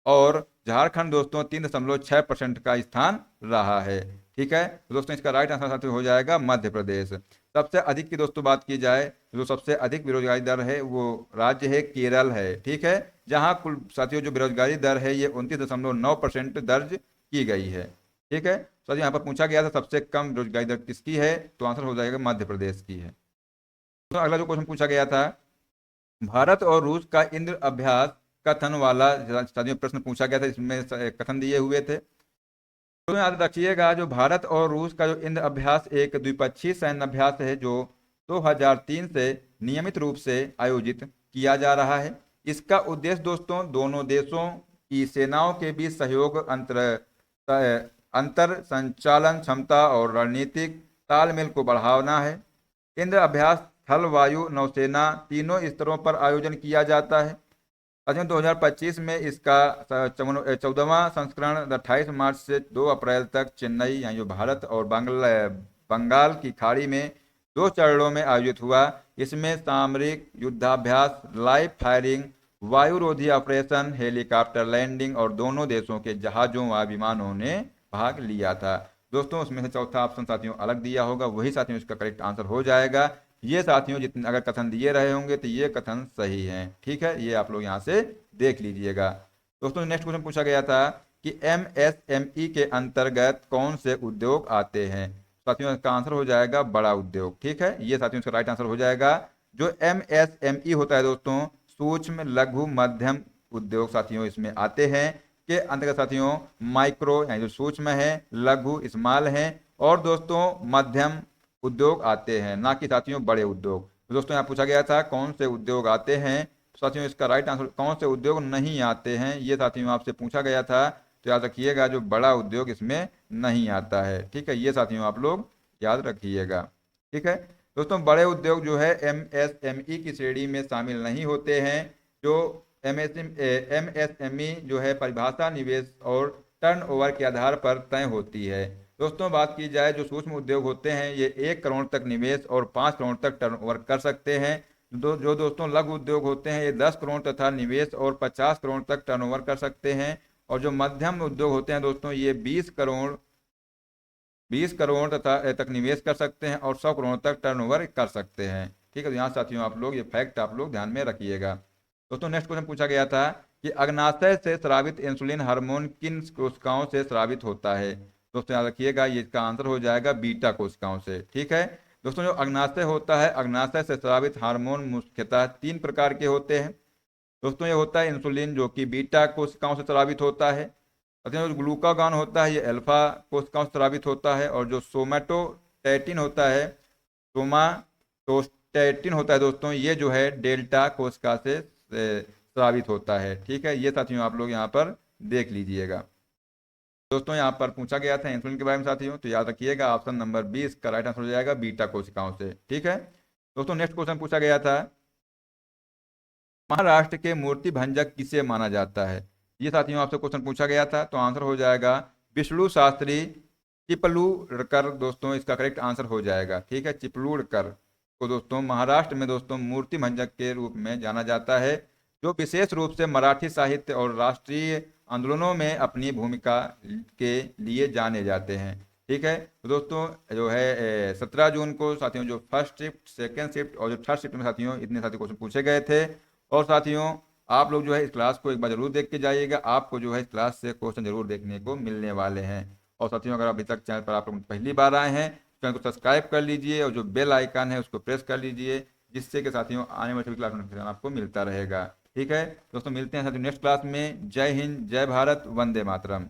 और झारखंड दोस्तों 3.6% का स्थान रहा है। ठीक है, तो दोस्तों इसका राइट आंसर साथियों हो जाएगा मध्य प्रदेश। सबसे अधिक की दोस्तों बात की जाए, जो सबसे अधिक बेरोजगारी दर है वो राज्य है केरल है। ठीक है, जहां कुल साथियों जो बेरोजगारी दर है ये 29.9% दर्ज की गई है। ठीक है, साथियों यहाँ पर पूछा गया था सबसे कम बेरोजगारी दर किसकी है, तो आंसर हो जाएगा मध्य प्रदेश की है। तो अगला जो क्वेश्चन पूछा गया था, भारत और रूस का इंद्र अभ्यास कथन वाला साथियों प्रश्न पूछा गया था, इसमें कथन दिए हुए थे। तो याद रखिएगा, जो भारत और रूस का जो इंद्र अभ्यास एक द्विपक्षीय सैन्य अभ्यास है जो 2003 से नियमित रूप से आयोजित किया जा रहा है। इसका उद्देश्य दोस्तों दोनों देशों की सेनाओं के बीच सहयोग, अंतर संचालन क्षमता और रणनीतिक तालमेल को बढ़ाना है। इंद्र अभ्यास थल, वायु, नौसेना तीनों स्तरों पर आयोजन किया जाता है। 2025 में इसका 14वां संस्करण 28 मार्च से 2 अप्रैल तक चेन्नई यानी जो भारत और बंगाल की खाड़ी में 2 चरणों में आयोजित हुआ। इसमें सामरिक युद्धाभ्यास, लाइव फायरिंग, वायुरोधी ऑपरेशन, हेलीकॉप्टर लैंडिंग और दोनों देशों के जहाजों व विमानों ने भाग लिया था। दोस्तों उसमें से चौथा ऑप्शन साथियों अलग दिया होगा, वही साथियों इसका करेक्ट आंसर हो जाएगा। ये साथियों जितने अगर कथन दिए रहे होंगे तो ये कथन सही हैं। ठीक है, ये आप लोग यहाँ से देख लीजिएगा। दोस्तों नेक्स्ट क्वेश्चन पूछा गया था कि MSME के अंतर्गत कौन से उद्योग आते हैं। साथियों इसका आंसर हो जाएगा बड़ा उद्योग। ठीक है, ये साथियों इसका राइट आंसर हो जाएगा। जो MSME होता है दोस्तों सूक्ष्म लघु मध्यम उद्योग साथियों इसमें आते हैं। के अंतर्गत साथियों माइक्रो यानी जो सूक्ष्म है, लघु स्मॉल है और दोस्तों मध्यम उद्योग आते हैं, ना कि साथियों बड़े उद्योग। तो दोस्तों यहाँ पूछा गया था कौन से उद्योग आते हैं, तो साथियों इसका राइट आंसर कौन से उद्योग नहीं आते हैं, ये साथियों आपसे पूछा गया था। तो याद रखिएगा जो बड़ा उद्योग इसमें नहीं आता है। ठीक है, ये साथियों आप लोग याद रखिएगा। ठीक है दोस्तों, बड़े उद्योग जो है MSME की श्रेणी में शामिल नहीं होते हैं। जो MSME जो है परिभाषा निवेश और टर्नओवर के आधार पर तय होती है। दोस्तों बात की जाए जो सूक्ष्म उद्योग होते हैं ये 1 करोड़ तक निवेश और 5 करोड़ तक टर्नओवर कर सकते हैं। जो दोस्तों लघु उद्योग होते हैं ये 10 करोड़ तथा निवेश और 50 करोड़ तक टर्नओवर कर सकते हैं। और जो मध्यम उद्योग होते हैं दोस्तों ये 20 करोड़ तक निवेश कर सकते हैं और 100 करोड़ तक टर्नओवर कर सकते हैं। ठीक है, तो यहाँ साथियों आप लोग ये फैक्ट आप लोग ध्यान में रखिएगा। दोस्तों नेक्स्ट क्वेश्चन पूछा गया था कि अग्नाशय से स्रावित इंसुलिन हार्मोन किन कोशिकाओं से स्रावित होता है। दोस्तों याद रखिएगा ये इसका आंसर हो जाएगा बीटा कोशिकाओं से। ठीक है दोस्तों, जो अग्नाशय होता है, अग्नाशय से स्रावित हार्मोन मुख्यतः 3 प्रकार के होते हैं। दोस्तों ये होता है इंसुलिन जो कि बीटा कोशिकाओं से स्रावित होता है। जो ग्लूकागॉन होता है ये अल्फा कोशिकाओं से स्रावित होता है। और जो सोमाटोस्टैटिन होता है दोस्तों ये जो है डेल्टा कोशिका से स्रावित होता है। ठीक है, ये साथियों आप लोग यहाँ पर देख लीजिएगा। दोस्तों यहाँ पर पूछा गया था इंसुलिन के बारे में साथियों, तो याद रखिएगा ऑप्शन नंबर 20 का राइट आंसर हो जाएगा बीटा कोशिकाओं से। ठीक है दोस्तों, नेक्स्ट क्वेश्चन पूछा गया था महाराष्ट्र के मूर्ति भंजक किसे माना जाता है। ये साथियों आपसे क्वेश्चन पूछा गया था, तो आंसर हो जाएगा विष्णु शास्त्री चिपलूणकर। दोस्तों इसका करेक्ट आंसर हो जाएगा। ठीक है, चिपलूणकर को दोस्तों महाराष्ट्र में दोस्तों मूर्ति भंजक के रूप में जाना जाता है, जो विशेष रूप से मराठी साहित्य और राष्ट्रीय आंदोलनों में अपनी भूमिका के लिए जाने जाते हैं। ठीक है, तो दोस्तों जो है 17 जून को साथियों जो फर्स्ट शिफ्ट, सेकेंड शिफ्ट और जो थर्ड शिफ्ट में साथियों इतने साथियों क्वेश्चन पूछे गए थे। और साथियों आप लोग जो है इस क्लास को एक बार जरूर देख के जाइएगा, आपको जो है इस क्लास से क्वेश्चन जरूर देखने को मिलने वाले हैं। और साथियों अगर अभी तक चैनल पर आप लोग पहली बार आए हैं चैनल को सब्सक्राइब कर लीजिए और जो बेल आइकन है उसको प्रेस कर लीजिए, जिससे कि साथियों आने वाले सभी क्लास नोटिफिकेशन आपको मिलता रहेगा। ठीक है दोस्तों, मिलते हैं साथियों नेक्स्ट क्लास में। जय हिंद, जय भारत, वंदे मातरम।